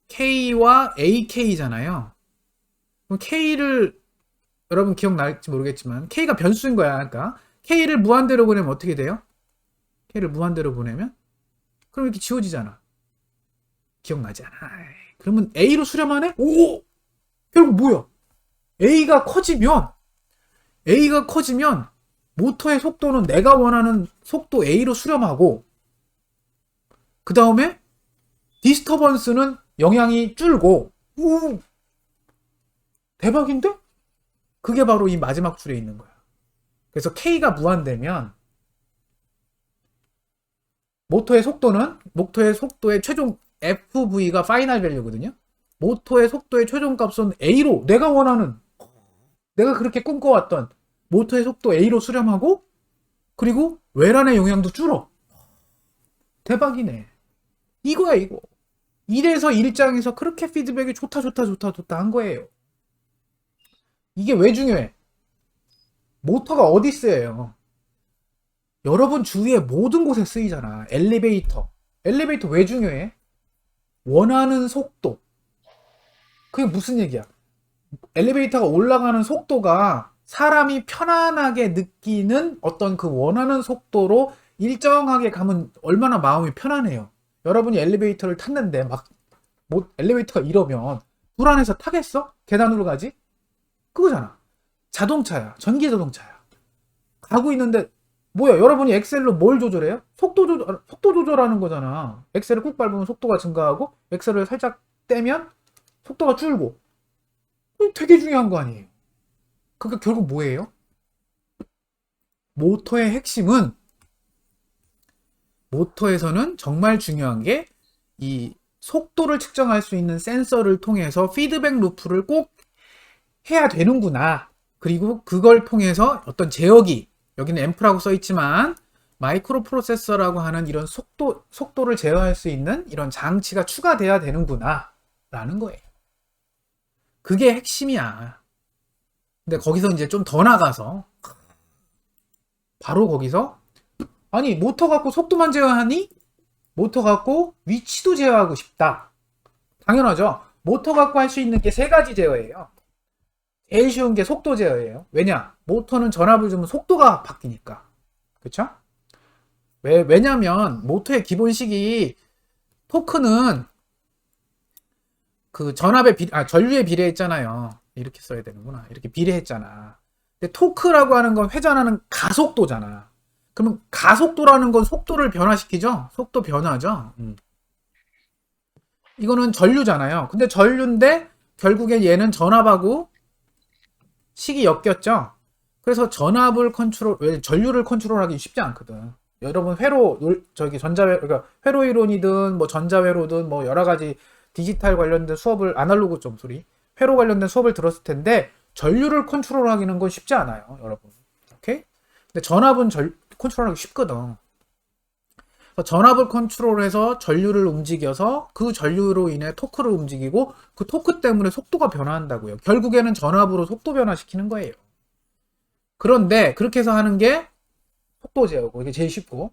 K와 AK잖아요. 그럼 K를 여러분 기억날지 모르겠지만 K가 변수인 거야. 그러니까 K를 무한대로 보내면 어떻게 돼요? K를 무한대로 보내면 그럼 이렇게 지워지잖아. 기억나지 않아. 그러면 A로 수렴하네? 결국 뭐야? A가 커지면 모터의 속도는 내가 원하는 속도 A로 수렴하고 그 다음에 디스터번스는 영향이 줄고 대박인데? 그게 바로 이 마지막 줄에 있는 거야. 그래서 K가 무한되면 모터의 속도의 최종 FV가 파이널 밸류거든요. 모터의 속도의 최종값은 A로 내가 그렇게 꿈꿔왔던 모터의 속도 A로 수렴하고 그리고 외란의 영향도 줄어. 대박이네. 이거야 이거. 이래서 1장에서 그렇게 피드백이 좋다 한 거예요. 이게 왜 중요해? 모터가 어디 쓰여요? 여러분 주위에 모든 곳에 쓰이잖아. 엘리베이터 왜 중요해? 원하는 속도. 그게 무슨 얘기야? 엘리베이터가 올라가는 속도가 사람이 편안하게 느끼는 어떤 그 원하는 속도로 일정하게 가면 얼마나 마음이 편안해요. 여러분이 엘리베이터를 탔는데 막 엘리베이터가 이러면 불안해서 타겠어? 계단으로 가지? 그거잖아. 자동차야. 전기 자동차야. 가고 있는데 뭐야? 여러분이 엑셀로 뭘 조절해요? 속도 조절하는 거잖아. 엑셀을 꾹 밟으면 속도가 증가하고 엑셀을 살짝 떼면 속도가 줄고. 되게 중요한 거 아니에요? 그러니까 결국 뭐예요? 모터의 핵심은 모터에서는 정말 중요한 게 이 속도를 측정할 수 있는 센서를 통해서 피드백 루프를 꼭 해야 되는구나. 그리고 그걸 통해서 어떤 제어기, 여기는 앰프라고 써 있지만 마이크로 프로세서라고 하는 이런 속도를 제어할 수 있는 이런 장치가 추가돼야 되는구나 라는 거예요. 그게 핵심이야. 근데 거기서 이제 좀 더 나가서 바로 거기서 아니 모터 갖고 속도만 제어하니? 모터 갖고 위치도 제어하고 싶다. 당연하죠. 모터 갖고 할 수 있는 게 세 가지 제어예요. 제일 쉬운 게 속도 제어예요. 왜냐? 모터는 전압을 주면 속도가 바뀌니까. 그쵸? 왜냐면 모터의 기본식이 토크는 그 전류에 비례했잖아요. 이렇게 써야 되는구나. 이렇게 비례했잖아. 근데 토크라고 하는 건 회전하는 가속도잖아. 그러면 가속도라는 건 속도를 변화시키죠? 속도 변화죠? 이거는 전류잖아요. 근데 전류인데 결국에 얘는 전압하고 식이 엮였죠? 그래서 전류를 컨트롤하기 쉽지 않거든. 여러분 그러니까 회로 이론이든 뭐 전자회로든 뭐 여러 가지 디지털 관련된 수업을 회로 관련된 수업을 들었을 텐데 전류를 컨트롤하기는 건 쉽지 않아요, 여러분. 오케이? 근데 전압은 컨트롤하기 쉽거든. 전압을 컨트롤해서 전류를 움직여서 그 전류로 인해 토크를 움직이고 그 토크 때문에 속도가 변화한다고요. 결국에는 전압으로 속도 변화시키는 거예요. 그런데 그렇게 해서 하는 게 속도 제어고 이게 제일 쉽고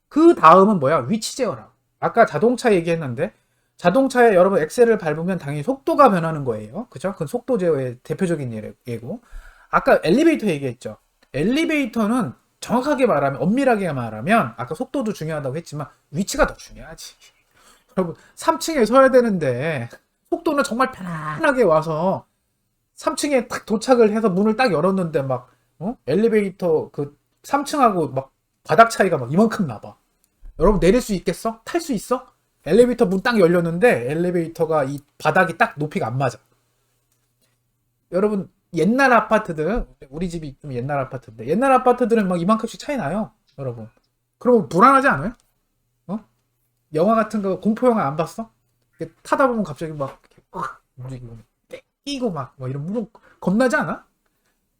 그 다음은 뭐야? 위치 제어라고. 아까 자동차 얘기했는데 자동차에 여러분 엑셀을 밟으면 당연히 속도가 변하는 거예요. 그죠? 그건 속도 제어의 대표적인 예고. 아까 엘리베이터 얘기했죠. 엘리베이터는 정확하게 말하면 엄밀하게 말하면 아까 속도도 중요하다고 했지만 위치가 더 중요하지. 여러분 3층에 서야 되는데 속도는 정말 편안하게 와서 3층에 딱 도착을 해서 문을 딱 열었는데 막 엘리베이터 그 3층하고 막 바닥 차이가 막 이만큼 나봐. 여러분 내릴 수 있겠어? 탈 수 있어? 엘리베이터 문 딱 열렸는데 엘리베이터가 이 바닥이 딱 높이가 안 맞아. 여러분 옛날 아파트들, 우리 집이 좀 옛날 아파트인데 옛날 아파트들은 막 이만큼씩 차이 나요, 여러분. 그러면 불안하지 않아요? 영화 같은 거 공포 영화 안 봤어? 타다 보면 갑자기 막 움직이고 끼고 막 이런 무슨 겁나지 않아?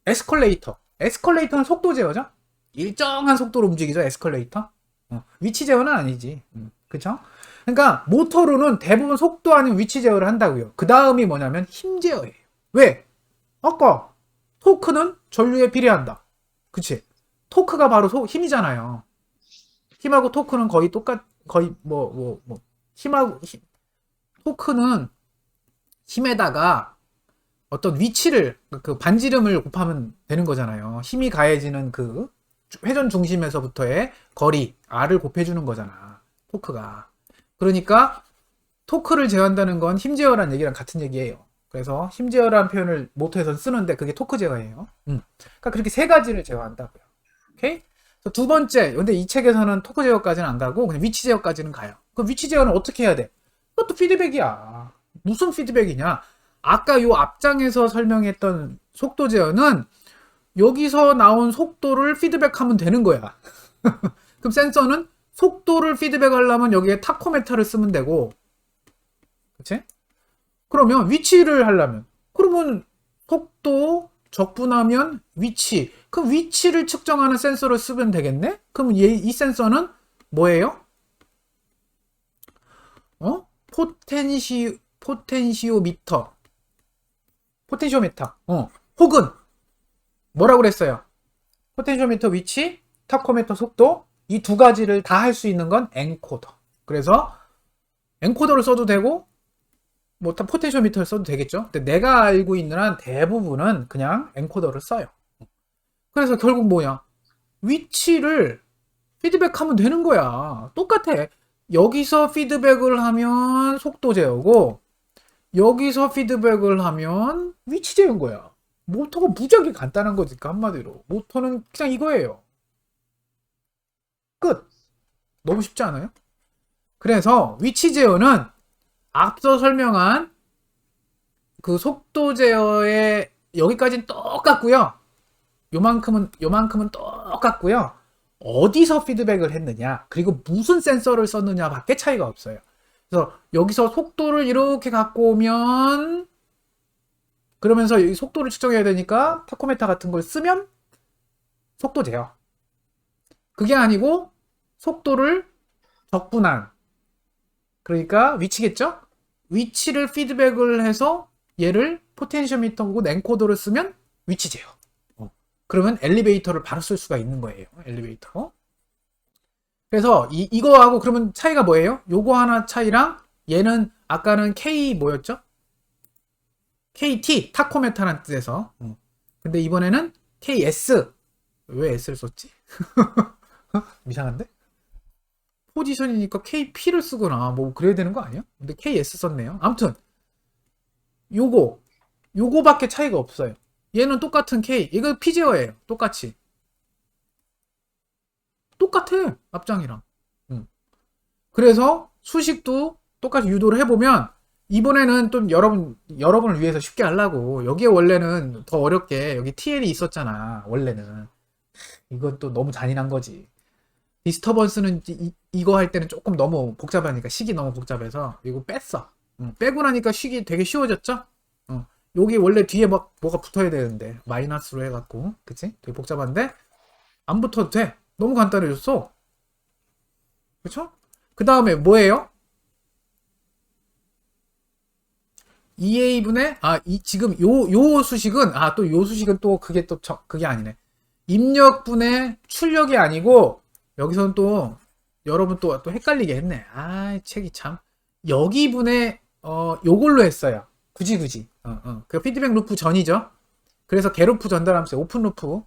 에스컬레이터는 속도 제어죠? 일정한 속도로 움직이죠, 에스컬레이터. 위치 제어는 아니지. 그쵸? 그러니까 모터로는 대부분 속도 아닌 위치 제어를 한다고요. 그 다음이 뭐냐면 힘 제어예요. 왜? 아까 토크는 전류에 비례한다. 그치? 토크가 바로 힘이잖아요. 힘하고 토크는 거의 토크는 힘에다가 어떤 위치를 그 반지름을 곱하면 되는 거잖아요. 힘이 가해지는 그 회전 중심에서부터의 거리 R을 곱해주는 거잖아. 토크가. 그러니까 토크를 제어한다는 건 힘 제어라는 얘기랑 같은 얘기예요. 그래서 힘 제어라는 표현을 모터에서 쓰는데 그게 토크 제어예요. 그러니까 그렇게 세 가지를 제어한다고요. 오케이? 두 번째, 근데 이 책에서는 토크 제어까지는 안 가고 그냥 위치 제어까지는 가요. 그럼 위치 제어는 어떻게 해야 돼? 그것도 피드백이야. 무슨 피드백이냐? 아까 요 앞장에서 설명했던 속도 제어는 여기서 나온 속도를 피드백하면 되는 거야. 그럼 센서는 속도를 피드백하려면 여기에 타코메타를 쓰면 되고, 그치? 그러면 위치를 하려면, 그러면 속도 적분하면 위치. 그럼 위치를 측정하는 센서를 쓰면 되겠네? 그럼 이 센서는 뭐예요? 포텐시오미터. 혹은 뭐라고 그랬어요? 포텐시오미터 위치, 타코메터 속도, 이 두 가지를 다 할 수 있는 건 엔코더. 그래서 엔코더를 써도 되고 뭐 포텐시오미터를 써도 되겠죠. 근데 내가 알고 있는 한 대부분은 그냥 엔코더를 써요. 그래서 결국 뭐냐? 위치를 피드백하면 되는 거야. 똑같아. 여기서 피드백을 하면 속도 제어고 여기서 피드백을 하면 위치 제어인 거야. 모터가 무지하게 간단한 거지. 한마디로. 모터는 그냥 이거예요. 끝. 너무 쉽지 않아요? 그래서 위치 제어는 앞서 설명한 그 속도 제어의 여기까지는 똑같고요. 요만큼은 똑같고요. 어디서 피드백을 했느냐, 그리고 무슨 센서를 썼느냐 밖에 차이가 없어요. 그래서 여기서 속도를 이렇게 갖고 오면 그러면서 이 속도를 측정해야 되니까 타코메타 같은 걸 쓰면 속도 제어. 그게 아니고 속도를 적분한, 그러니까 위치겠죠? 위치를 피드백을 해서 얘를 포텐시오미터고 엔코더를 쓰면 위치 제어. 그러면 엘리베이터를 바로 쓸 수가 있는 거예요. 엘리베이터. 그래서 이거하고 그러면 차이가 뭐예요? 요거 하나 차이랑 얘는 아까는 K 뭐였죠? KT 타코메타라는 뜻에서. 근데 이번에는 KS. 왜 S를 썼지? 이상한데? 포지션이니까 KP를 쓰거나 뭐 그래야 되는 거 아니야? 근데 KS 썼네요. 아무튼 요거밖에 차이가 없어요. 얘는 똑같은 K, 이거 피제어예요. 똑같이. 똑같아. 앞장이랑. 그래서 수식도 똑같이 유도를 해보면 이번에는 좀 여러분을 위해서 쉽게 하려고 여기에 원래는 더 어렵게 여기 TL이 있었잖아. 원래는. 이건 또 너무 잔인한 거지. 디스터번스는 이거 할 때는 조금 너무 복잡하니까 식이 너무 복잡해서 이거 뺐어. 빼고 나니까 식이 되게 쉬워졌죠? 여기 원래 뒤에 뭐가 붙어야 되는데 마이너스로 해갖고 그치? 되게 복잡한데 안 붙어도 돼. 너무 간단해졌어. 그쵸? 그 다음에 뭐예요? EA분의 지금 요 수식은 또 요 수식은 또 그게 또 그게 아니네. 입력분의 출력이 아니고 여기서는 또 여러분 또 헷갈리게 했네. 책이 참. 여기분의 요걸로 했어요. 굳이. 그 피드백 루프 전이죠. 그래서 개루프 전달하면서 오픈 루프.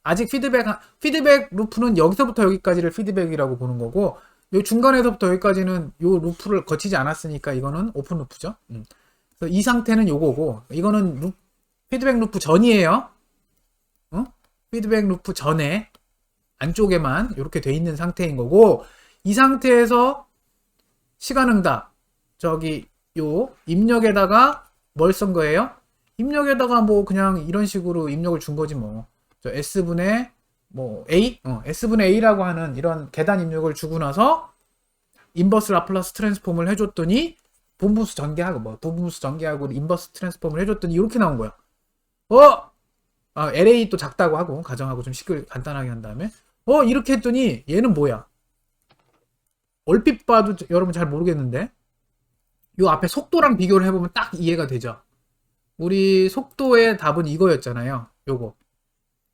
아직 피드백 루프는 여기서부터 여기까지를 피드백이라고 보는 거고, 요 중간에서부터 여기까지는 요 루프를 거치지 않았으니까 이거는 오픈 루프죠. 그래서 이 상태는 요거고, 이거는 피드백 루프 전이에요. 피드백 루프 전에 안쪽에만 이렇게 돼 있는 상태인 거고, 이 상태에서 시간응답 저기 요 입력에다가 뭘 쓴 거예요? 입력에다가 뭐 그냥 이런 식으로 입력을 준 거지 뭐. 저 S분의 뭐 A? S분의 A라고 하는 이런 계단 입력을 주고 나서 인버스 라플라스 트랜스폼을 해줬더니 분분수 전개하고 부분수 전개하고 인버스 트랜스폼을 해줬더니 이렇게 나온 거야. LA 또 작다고 하고 가정하고 좀 간단하게 한 다음에 이렇게 했더니 얘는 뭐야? 얼핏 봐도 여러분 잘 모르겠는데 요 앞에 속도랑 비교를 해보면 딱 이해가 되죠. 우리 속도의 답은 이거였잖아요. 요거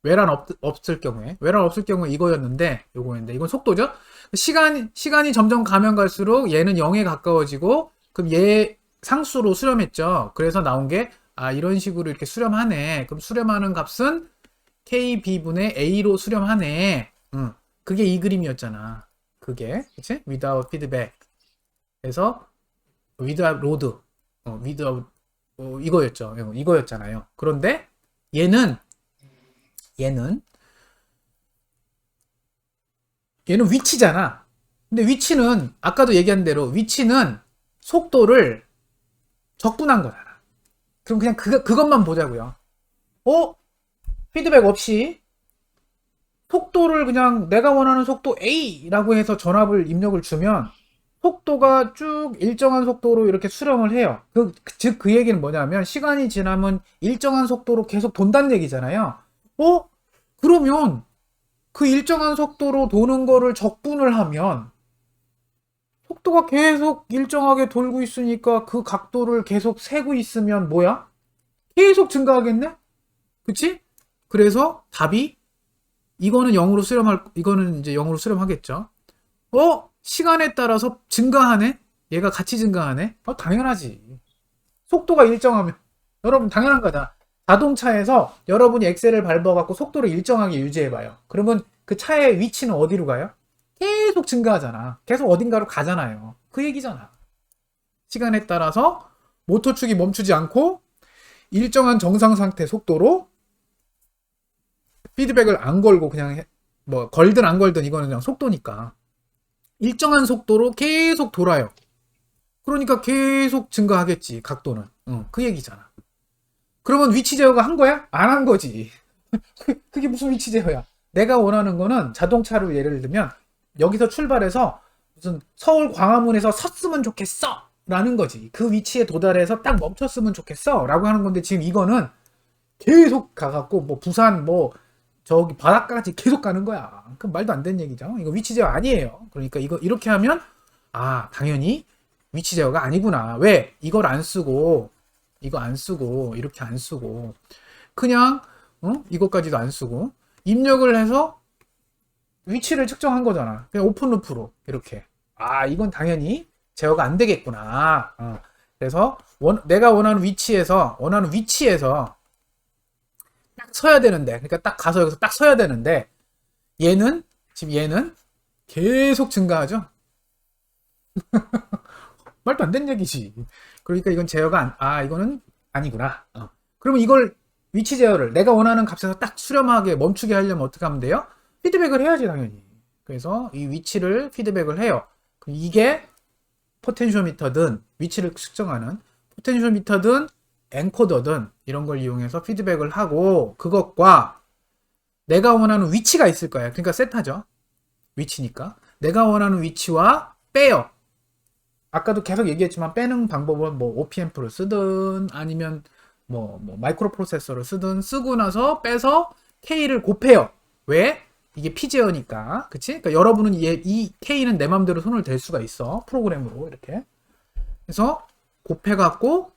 외란 없을 경우에 이거였는데 요거였는데 이건 속도죠. 시간이 점점 가면 갈수록 얘는 0에 가까워지고 그럼 얘 상수로 수렴했죠. 그래서 나온 게 이런 식으로 이렇게 수렴하네. 그럼 수렴하는 값은 KB분의 A로 수렴하네. 그게 이 그림이었잖아. 그게 그치? without feedback 그래서 without load without 이거였잖아요. 그런데 얘는 위치잖아. 근데 위치는 아까도 얘기한 대로 위치는 속도를 적분한 거잖아. 그럼 그냥 그것만 보자고요. 피드백 없이 속도를 그냥 내가 원하는 속도 A라고 해서 전압을 입력을 주면 속도가 쭉 일정한 속도로 이렇게 수렴을 해요. 즉 그 얘기는 뭐냐면 시간이 지나면 일정한 속도로 계속 돈다는 얘기잖아요. 그러면 그 일정한 속도로 도는 거를 적분을 하면 속도가 계속 일정하게 돌고 있으니까 그 각도를 계속 세고 있으면 뭐야? 계속 증가하겠네? 그치? 그래서 답이 이거는 이거는 이제 0으로 수렴하겠죠. 시간에 따라서 증가하네? 얘가 같이 증가하네? 당연하지. 속도가 일정하면. 여러분, 당연한 거다. 자동차에서 여러분이 엑셀을 밟아갖고 속도를 일정하게 유지해봐요. 그러면 그 차의 위치는 어디로 가요? 계속 증가하잖아. 계속 어딘가로 가잖아요. 그 얘기잖아. 시간에 따라서 모터축이 멈추지 않고 일정한 정상 상태 속도로 피드백을 안 걸고 그냥 뭐 걸든 안 걸든 이거는 그냥 속도니까 일정한 속도로 계속 돌아요. 그러니까 계속 증가하겠지, 각도는. 그 얘기잖아. 그러면 위치 제어가 한 거야? 안 한 거지. 그게 무슨 위치 제어야? 내가 원하는 거는 자동차로 예를 들면 여기서 출발해서 무슨 서울 광화문에서 섰으면 좋겠어 라는 거지. 그 위치에 도달해서 딱 멈췄으면 좋겠어 라고 하는 건데, 지금 이거는 계속 가갖고 뭐 부산 뭐 저기 바닷가까지 계속 가는 거야. 그럼 말도 안 되는 얘기죠. 이거 위치 제어 아니에요. 그러니까 이거 이렇게 하면 당연히 위치 제어가 아니구나. 왜? 이걸 안 쓰고 이거 안 쓰고 이렇게 안 쓰고 그냥 이것까지도 안 쓰고 입력을 해서 위치를 측정한 거잖아. 그냥 오픈 루프로 이렇게. 이건 당연히 제어가 안 되겠구나. 그래서 내가 원하는 위치에서 딱 서야 되는데, 그러니까 딱 가서 여기서 딱 서야 되는데, 지금 얘는 계속 증가하죠. 말도 안 되는 얘기지. 그러니까 이건 제어가 이거는 아니구나. 그러면 이걸 위치 제어를 내가 원하는 값에서 딱 수렴하게 멈추게 하려면 어떻게 하면 돼요? 피드백을 해야지, 당연히. 그래서 이 위치를 피드백을 해요. 이게 포텐쇼미터든 위치를 측정하는 포텐쇼미터든 엔코더든 이런 걸 이용해서 피드백을 하고, 그것과 내가 원하는 위치가 있을 거예요. 그러니까 세타죠. 위치니까. 내가 원하는 위치와 빼요. 아까도 계속 얘기했지만 빼는 방법은 뭐 OPM프를 쓰든 아니면 뭐 마이크로 프로세서를 쓰든 쓰고 나서 빼서 K를 곱해요. 왜? 이게 피제어니까. 그치? 그러니까 여러분은 이 K는 내 맘대로 손을 댈 수가 있어. 프로그램으로 이렇게. 그래서 곱해갖고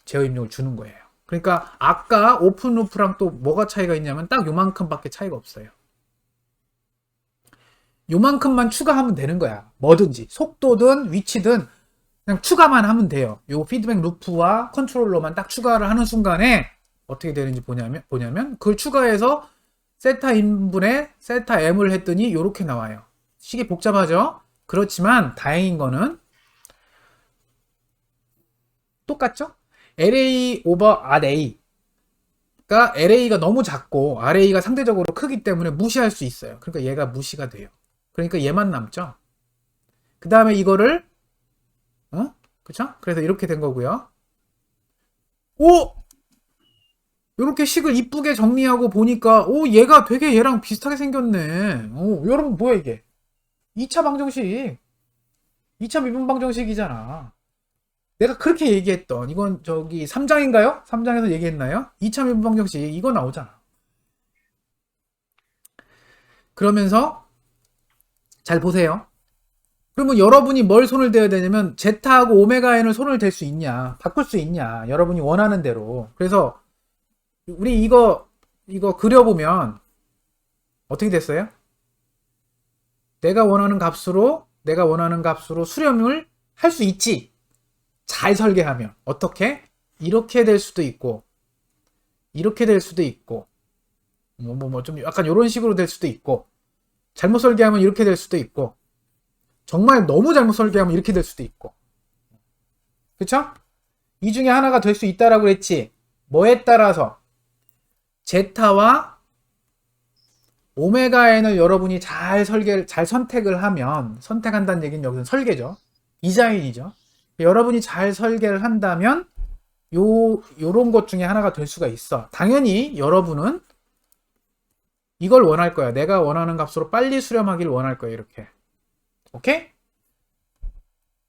제어 입력을 주는 거예요. 그러니까 아까 오픈 루프랑 또 뭐가 차이가 있냐면 딱 요만큼밖에 차이가 없어요. 요만큼만 추가하면 되는 거야. 뭐든지 속도든 위치든 그냥 추가만 하면 돼요. 요 피드백 루프와 컨트롤러만 딱 추가를 하는 순간에 어떻게 되는지 보냐면 그걸 추가해서 세타 인분에 세타 M을 했더니 요렇게 나와요. 시계 복잡하죠? 그렇지만 다행인 거는 똑같죠? LA 오버 RA. 그러니까 LA가 너무 작고 RA가 상대적으로 크기 때문에 무시할 수 있어요. 그러니까 얘가 무시가 돼요. 그러니까 얘만 남죠. 그 다음에 이거를 그쵸? 그래서 이렇게 된 거고요. 오! 이렇게 식을 이쁘게 정리하고 보니까 얘가 되게 얘랑 비슷하게 생겼네. 여러분 뭐야 이게? 2차 방정식. 2차 미분 방정식이잖아. 내가 그렇게 얘기했던 이건 저기 3장인가요? 3장에서 얘기했나요? 2차 미분 방정식 이거 나오잖아. 그러면서 잘 보세요. 그러면 여러분이 뭘 손을 대야 되냐면 제타하고 오메가 n을 손을 댈 수 있냐, 바꿀 수 있냐, 여러분이 원하는 대로. 그래서 우리 이거 그려보면 어떻게 됐어요? 내가 원하는 값으로 수렴을 할 수 있지. 잘 설계하면. 어떻게? 이렇게 될 수도 있고 이렇게 될 수도 있고 좀 약간 이런 식으로 될 수도 있고, 잘못 설계하면 이렇게 될 수도 있고, 정말 너무 잘못 설계하면 이렇게 될 수도 있고. 그쵸? 이 중에 하나가 될 수 있다라고 했지. 뭐에 따라서? 제타와 오메가 n을 여러분이 잘 선택을 하면, 선택한다는 얘기는 여기서 설계죠. 디자인이죠. 여러분이 잘 설계를 한다면 요런 것 중에 하나가 될 수가 있어. 당연히 여러분은 이걸 원할 거야. 내가 원하는 값으로 빨리 수렴하기를 원할 거야. 이렇게. 오케이?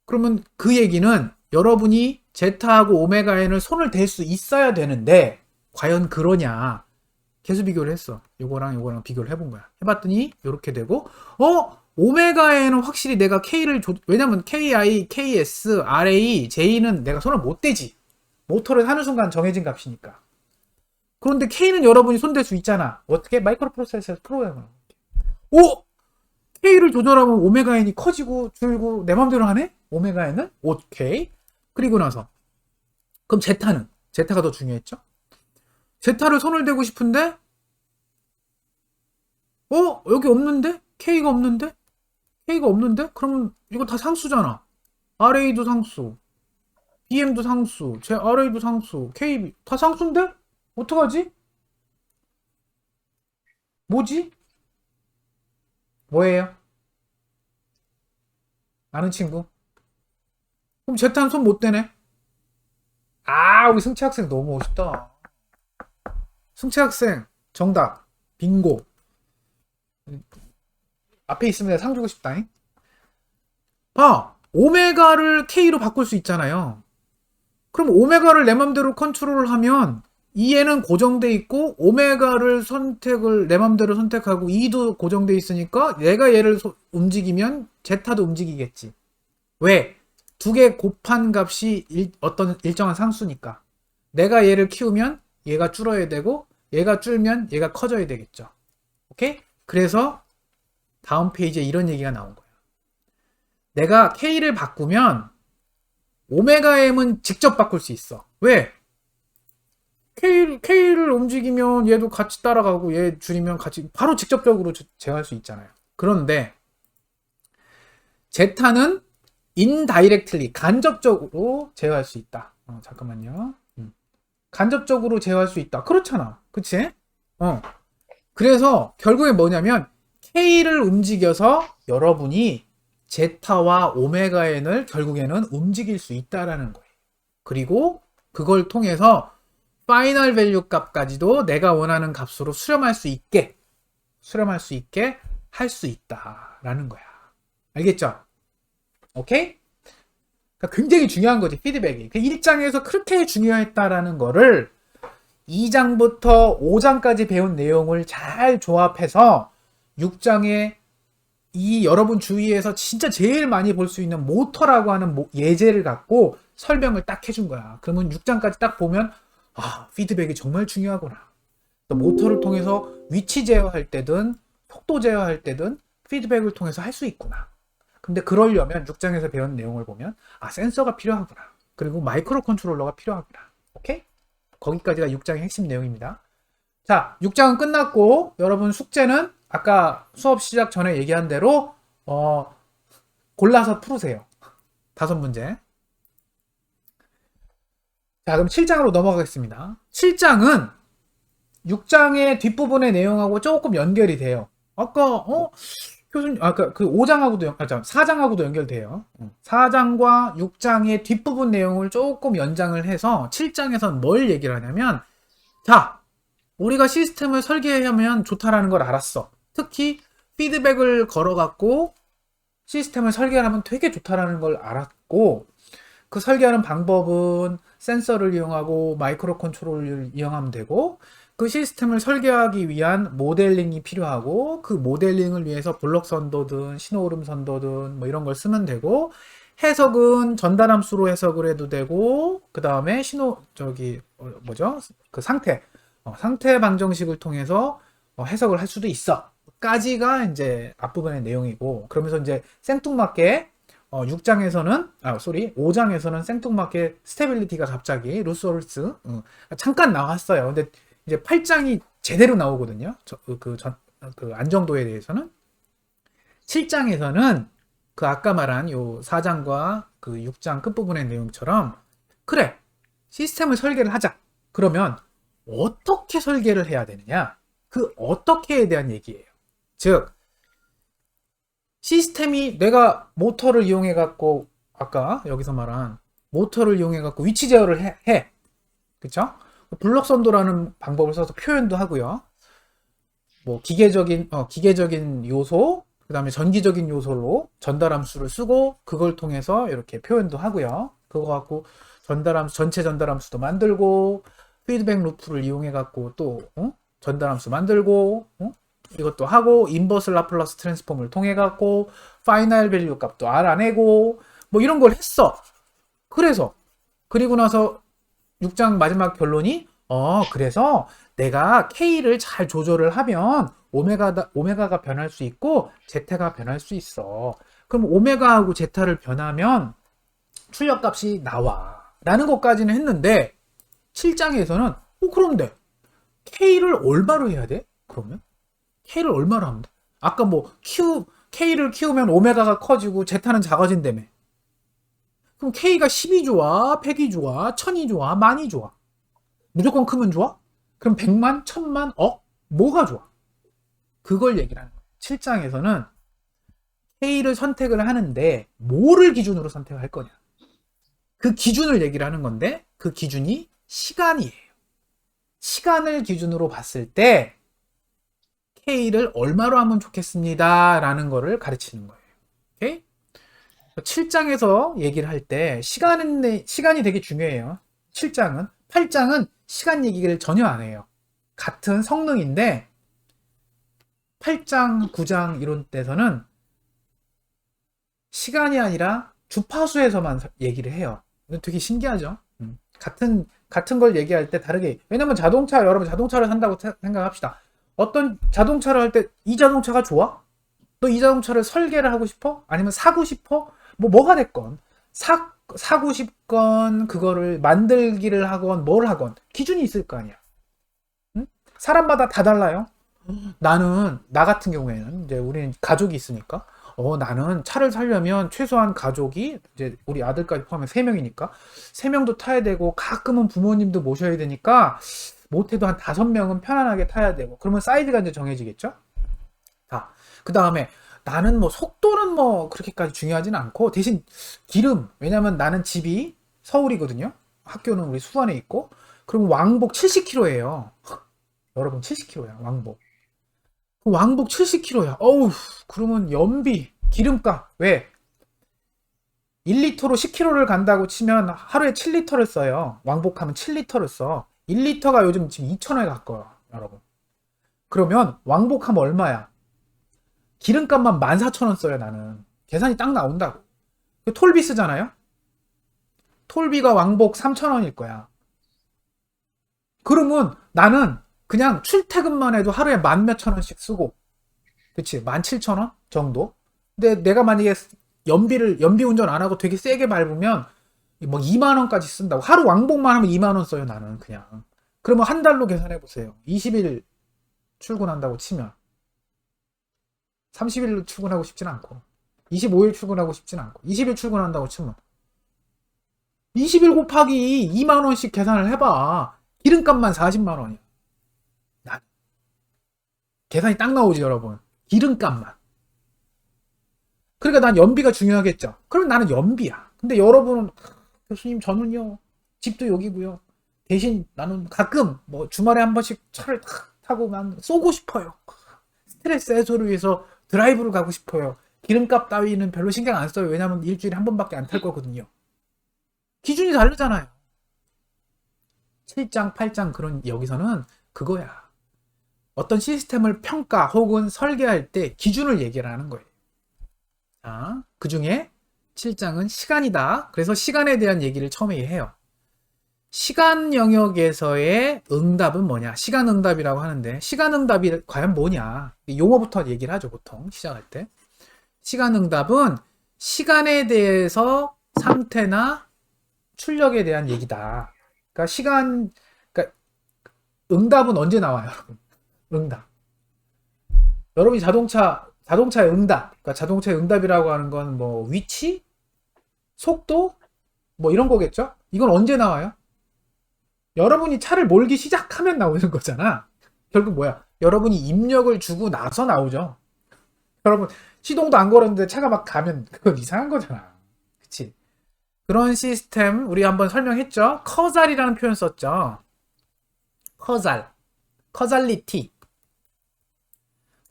그러면 그 얘기는 여러분이 제타하고 오메가 n을 손을 댈 수 있어야 되는데 과연 그러냐? 계수 비교를 했어. 요거랑 비교를 해본 거야. 해봤더니 이렇게 되고, 오메가 n은 확실히 내가 K를 왜냐면 KI, KS, RA, J는 내가 손을 못 대지. 모터를 하는 순간 정해진 값이니까. 그런데 K는 여러분이 손댈 수 있잖아. 어떻게? 마이크로 프로세서 프로그램을. K를 조절하면 오메가 n이 커지고 줄고 내 맘대로 하네? 오메가 n을 오케이. 그리고 나서 그럼 제타는 제타가 더 중요했죠. 제타를 손을 대고 싶은데 여기 없는데 k가 없는데 k가 없는데 그럼 이거 다 상수잖아. RA도 상수, BM도 상수, 제 RA도 상수, KB 다 상수인데 어떡하지? 뭐지? 뭐예요? 아는 친구? 그럼 제타는 손 못 대네. 우리 승채 학생 너무 멋있다. 승채 학생 정답 빙고. 앞에 있으면 내가 상 주고 싶다잉. 오메가를 K로 바꿀 수 있잖아요. 그럼 오메가를 내 맘대로 컨트롤을 하면 E에는 고정돼 있고 오메가를 선택을 내 맘대로 선택하고 E도 고정돼 있으니까 내가 얘를 움직이면 제타도 움직이겠지. 왜? 두 개 곱한 값이 어떤 일정한 상수니까. 내가 얘를 키우면 얘가 줄어야 되고 얘가 줄면 얘가 커져야 되겠죠. 오케이? 그래서 다음 페이지에 이런 얘기가 나온 거야. 내가 K를 바꾸면 오메가 M은 직접 바꿀 수 있어. 왜? K를 움직이면 얘도 같이 따라가고 얘 줄이면 같이 바로 직접적으로 제어할 수 있잖아요. 그런데 제타는 indirectly 간접적으로 제어할 수 있다. 잠깐만요. 간접적으로 제어할 수 있다. 그렇잖아. 그치? 그래서 결국에 뭐냐면 K를 움직여서 여러분이 제타와 오메가 n을 결국에는 움직일 수 있다라는 거예요. 그리고 그걸 통해서 파이널 밸류 값까지도 내가 원하는 값으로 수렴할 수 있게 할 수 있다라는 거야. 알겠죠? 오케이? 그러니까 굉장히 중요한 거지, 피드백이. 그 1장에서 그렇게 중요했다라는 거를 2장부터 5장까지 배운 내용을 잘 조합해서 6장에 이 여러분 주위에서 진짜 제일 많이 볼 수 있는 모터라고 하는 예제를 갖고 설명을 딱 해준 거야. 그러면 6장까지 딱 보면 피드백이 정말 중요하구나. 모터를 통해서 위치 제어할 때든 속도 제어할 때든 피드백을 통해서 할 수 있구나. 근데 그러려면 6장에서 배운 내용을 보면 센서가 필요하구나. 그리고 마이크로 컨트롤러가 필요하구나. 오케이? 거기까지가 6장의 핵심 내용입니다. 자, 6장은 끝났고 여러분 숙제는 아까 수업 시작 전에 얘기한 대로 골라서 풀으세요. 5문제. 자, 그럼 7장으로 넘어가겠습니다. 7장은 6장의 뒷부분의 내용하고 조금 연결이 돼요. 아까 교수님 그 5장하고도 4장하고도 연결돼요. 4장과 6장의 뒷부분 내용을 조금 연장을 해서 7장에서는 뭘 얘기를 하냐면 자, 우리가 시스템을 설계하면 좋다라는 걸 알았어. 특히 피드백을 걸어갖고 시스템을 설계하면 되게 좋다라는 걸 알았고 그 설계하는 방법은 센서를 이용하고 마이크로 컨트롤을 이용하면 되고 그 시스템을 설계하기 위한 모델링이 필요하고 그 모델링을 위해서 블록 선도든 신호흐름 선도든 뭐 이런 걸 쓰면 되고 해석은 전달함수로 해석을 해도 되고 그 다음에 그 상태 방정식을 통해서 해석을 할 수도 있어. 까지가 이제 앞부분의 내용이고 그러면서 이제 생뚱맞게 5장에서는 생뚱맞게 스테빌리티가 갑자기 루소르스 잠깐 나왔어요. 근데 이제 8장이 제대로 나오거든요. 그 안정도에 대해서는 7장에서는 그 아까 말한 요 4장과 그 6장 끝부분의 내용처럼 그래 시스템을 설계를 하자. 그러면 어떻게 설계를 해야 되느냐? 그 어떻게에 대한 얘기예요. 즉 시스템이 내가 모터를 이용해 갖고 아까 여기서 말한 모터를 이용해 갖고 위치 제어를 해. 그쵸? 블록 선도라는 방법을 써서 표현도 하고요. 뭐 기계적인 요소, 그다음에 전기적인 요소로 전달함수를 쓰고 그걸 통해서 이렇게 표현도 하고요. 그거 갖고 전체 전달함수도 만들고 피드백 루프를 이용해 갖고 또 전달함수 만들고 이것도 하고 인버스 라플라스 트랜스폼을 통해 갖고 파이널 밸류 값도 알아내고 뭐 이런 걸 했어. 그리고 나서 6장 마지막 결론이 그래서 내가 K를 잘 조절을 하면 오메가가 변할 수 있고 제타가 변할 수 있어. 그럼 오메가하고 제타를 변하면 출력값이 나와. 라는 것까지는 했는데 7장에서는 그런데 K를 얼마로 해야 돼? 그러면? K를 얼마로 하면 돼? 아까 뭐 K를 키우면 오메가가 커지고 제타는 작아진다며. 그럼 K가 10이 좋아? 100이 좋아? 1000이 좋아? 만이 좋아? 무조건 크면 좋아? 그럼 100만? 1000만? 억? 뭐가 좋아? 그걸 얘기를 하는 거예요. 7장에서는 K를 선택을 하는데 뭐를 기준으로 선택을 할 거냐. 그 기준을 얘기를 하는 건데 그 기준이 시간이에요. 시간을 기준으로 봤을 때 K를 얼마로 하면 좋겠습니다. 라는 거를 가르치는 거예요. 오케이? 7장에서 얘기를 할 때 시간이 되게 중요해요. 7장은. 8장은 시간 얘기를 전혀 안 해요. 같은 성능인데 8장, 9장 이런 데서는 시간이 아니라 주파수에서만 얘기를 해요. 되게 신기하죠? 같은 걸 얘기할 때 다르게. 왜냐면 여러분 자동차를 산다고 생각합시다. 어떤 자동차를 할 때 이 자동차가 좋아? 너 이 자동차를 설계를 하고 싶어? 아니면 사고 싶어? 뭐가 됐건. 사고 싶건, 그거를 만들기를 하건, 뭘 하건. 기준이 있을 거 아니야. 응? 사람마다 다 달라요. 나 같은 경우에는, 이제 우리는 가족이 있으니까, 나는 차를 사려면 최소한 가족이, 이제 우리 아들까지 포함해 3명이니까, 3명도 타야 되고, 가끔은 부모님도 모셔야 되니까, 못해도 한 5명은 편안하게 타야 되고, 그러면 사이즈가 이제 정해지겠죠? 자, 그 다음에, 나는 뭐 속도는 뭐 그렇게까지 중요하지는 않고, 대신 기름, 왜냐면 나는 집이 서울이거든요? 학교는 우리 수원에 있고, 그럼 왕복 70km예요. 여러분 70km야, 왕복. 왕복 70km야. 어우, 그러면 연비, 기름값. 왜? 1리터로 10km를 간다고 치면 하루에 7리터를 써요. 왕복하면 7리터를 써. 1리터가 요즘 지금 2,000원에 가까워요, 여러분. 그러면 왕복하면 얼마야? 기름값만 14,000원 써요, 나는. 계산이 딱 나온다고. 톨비 쓰잖아요? 톨비가 왕복 3,000원일 거야. 그러면 나는 그냥 출퇴근만 해도 하루에 10,000몇천원씩 쓰고, 그치? 17,000원 정도? 근데 내가 만약에 연비 운전 안 하고 되게 세게 밟으면 뭐 2만원까지 쓴다고. 하루 왕복만 하면 2만원 써요, 나는 그냥. 그러면 한 달로 계산해 보세요. 20일 출근한다고 치면. 30일로 출근하고 싶진 않고. 25일 출근하고 싶진 않고. 20일 출근한다고 치면. 20일 곱하기 2만원씩 계산을 해봐. 기름값만 40만원이야. 계산이 딱 나오지, 여러분. 기름값만. 그러니까 난 연비가 중요하겠죠. 그럼 나는 연비야. 근데 여러분은, 교수님, 저는요, 집도 여기고요. 대신 나는 가끔, 뭐, 주말에 한 번씩 차를 타고 난 쏘고 싶어요. 스트레스 해소를 위해서 드라이브를 가고 싶어요. 기름값 따위는 별로 신경 안 써요. 왜냐면 일주일에 한 번밖에 안 탈 거거든요. 기준이 다르잖아요. 7장, 8장 그런, 여기서는 그거야. 어떤 시스템을 평가 혹은 설계할 때 기준을 얘기를 하는 거예요. 자, 그 중에 7장은 시간이다. 그래서 시간에 대한 얘기를 처음에 해요. 시간 영역에서의 응답은 뭐냐? 시간 응답이라고 하는데, 시간 응답이 과연 뭐냐? 용어부터 얘기를 하죠, 보통 시작할 때. 시간 응답은 시간에 대해서 상태나 출력에 대한 얘기다. 그러니까 응답은 언제 나와요, 여러분? 응답. 여러분이 자동차의 응답. 그러니까 자동차의 응답이라고 하는 건 뭐 위치, 속도, 뭐 이런 거겠죠? 이건 언제 나와요? 여러분이 차를 몰기 시작하면 나오는 거잖아. 결국 뭐야? 여러분이 입력을 주고 나서 나오죠. 여러분 시동도 안 걸었는데 차가 막 가면 그건 이상한 거잖아. 그치? 그런 시스템 우리 한번 설명했죠. 커잘이라는 표현 썼죠. 커잘리티.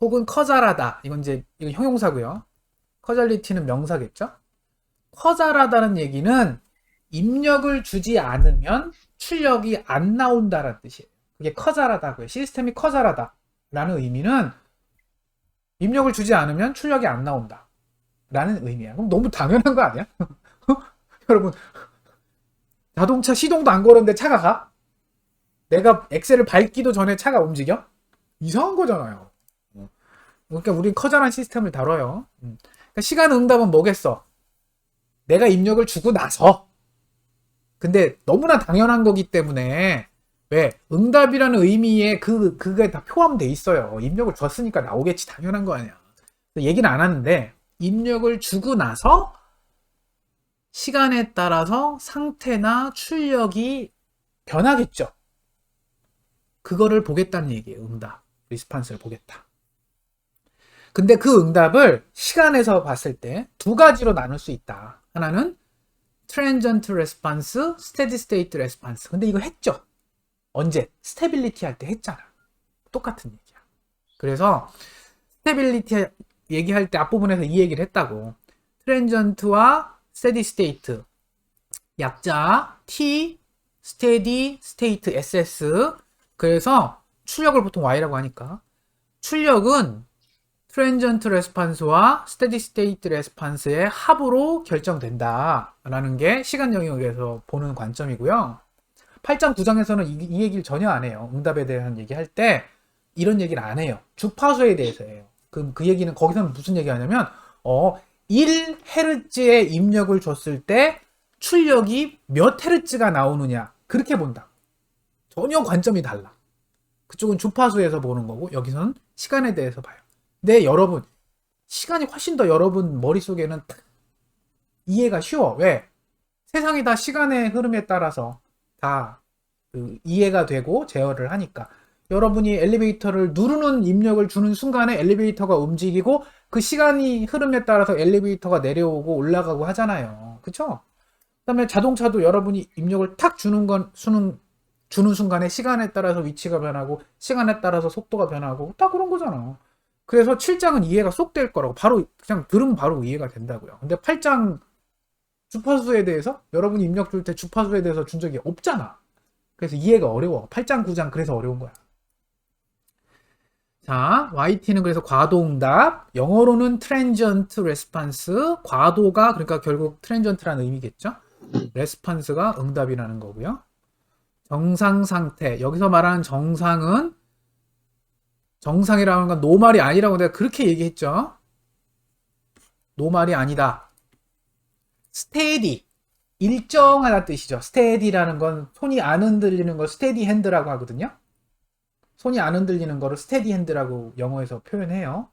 혹은 커잘하다. 이건 형용사고요. 커잘리티는 명사겠죠? 커잘하다는 얘기는 입력을 주지 않으면 출력이 안 나온다라는 뜻이에요. 그게 커잘하다고요. 시스템이 커잘하다라는 의미는 입력을 주지 않으면 출력이 안 나온다 라는 의미야. 그럼 너무 당연한 거 아니야? 여러분, 자동차 시동도 안 걸었는데 차가 가? 내가 엑셀을 밟기도 전에 차가 움직여? 이상한 거잖아요. 그러니까 우린 커다란 시스템을 다뤄요. 그러니까 시간 응답은 뭐겠어? 내가 입력을 주고 나서. 근데 너무나 당연한 거기 때문에 왜 응답이라는 의미에 그게 다 포함돼 있어요. 입력을 줬으니까 나오겠지. 당연한 거 아니야. 얘기는 안 하는데 입력을 주고 나서 시간에 따라서 상태나 출력이 변하겠죠. 그거를 보겠다는 얘기예요. 응답, 리스판스를 보겠다. 근데 그 응답을 시간에서 봤을 때 두 가지로 나눌 수 있다. 하나는 transient response, steady state response. 근데 이거 했죠. 언제? 스테빌리티 할 때 했잖아. 똑같은 얘기야. 그래서 스테빌리티 얘기할 때 앞부분에서 이 얘기를 했다고. 트랜전트와 스테디 스테이트 약자 T, 스테디 스테이트 SS. 그래서 출력을 보통 Y라고 하니까 출력은 트랜전트 레스판스와 스테디 스테이트 레스판스의 합으로 결정된다라는 게 시간 영역에서 보는 관점이고요. 8장 9장에서는 이 얘기를 전혀 안 해요. 응답에 대한 얘기할 때 이런 얘기를 안 해요. 주파수에 대해서 해요. 그 얘기는 거기서는 무슨 얘기 하냐면 1Hz의 입력을 줬을 때 출력이 몇 헤르츠가 나오느냐 그렇게 본다. 전혀 관점이 달라. 그쪽은 주파수에서 보는 거고 여기서는 시간에 대해서 봐요. 근데 여러분 시간이 훨씬 더 여러분 머릿속에는 이해가 쉬워. 왜? 세상이 다 시간의 흐름에 따라서 다 이해가 되고 제어를 하니까 여러분이 엘리베이터를 누르는 입력을 주는 순간에 엘리베이터가 움직이고 그 시간이 흐름에 따라서 엘리베이터가 내려오고 올라가고 하잖아요. 그쵸? 그 다음에 자동차도 여러분이 입력을 탁 주는 순간에 시간에 따라서 위치가 변하고 시간에 따라서 속도가 변하고 다 그런 거잖아. 그래서 7장은 이해가 쏙 될 거라고 바로 그냥 들으면 바로 이해가 된다고요. 근데 8장 주파수에 대해서 여러분이 입력 줄 때 주파수에 대해서 준 적이 없잖아. 그래서 이해가 어려워. 8장 9장 그래서 어려운 거야. 자, YT는 그래서 과도응답, 영어로는 transient response, 과도가 그러니까 결국 transient라는 의미겠죠. response가 응답이라는 거고요. 정상 상태, 여기서 말하는 정상은 정상이라는 건 노말이 아니라고 내가 그렇게 얘기했죠. 노말이 아니다. steady, 일정하다는 뜻이죠. steady라는 건 손이 안 흔들리는 걸 steady hand라고 하거든요. 손이 안 흔들리는 거를 스테디 핸드라고 영어에서 표현해요.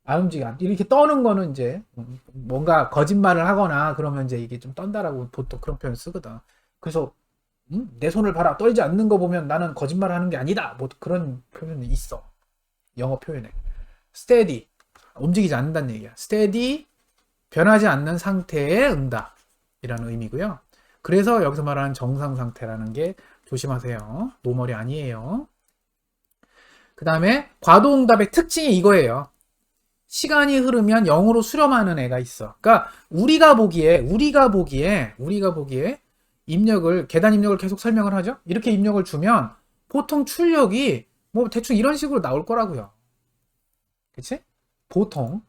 안 움직여. 이렇게 떠는 거는 이제 뭔가 거짓말을 하거나 그러면 이제 이게 좀 떤다라고 보통 그런 표현 쓰거든. 그래서 내 손을 봐라. 떨지 않는 거 보면 나는 거짓말 하는 게 아니다. 뭐 그런 표현이 있어. 영어 표현에. 스테디. 움직이지 않는다는 얘기야. 스테디. 변하지 않는 상태의 응답이라는 의미고요. 그래서 여기서 말하는 정상 상태라는 게 조심하세요. 노멀이 아니에요. 그 다음에 과도응답의 특징이 이거예요. 시간이 흐르면 0으로 수렴하는 애가 있어. 그러니까 우리가 보기에 입력을 계단 입력을 계속 설명을 하죠. 이렇게 입력을 주면 보통 출력이 뭐 대충 이런 식으로 나올 거라고요. 그치? 보통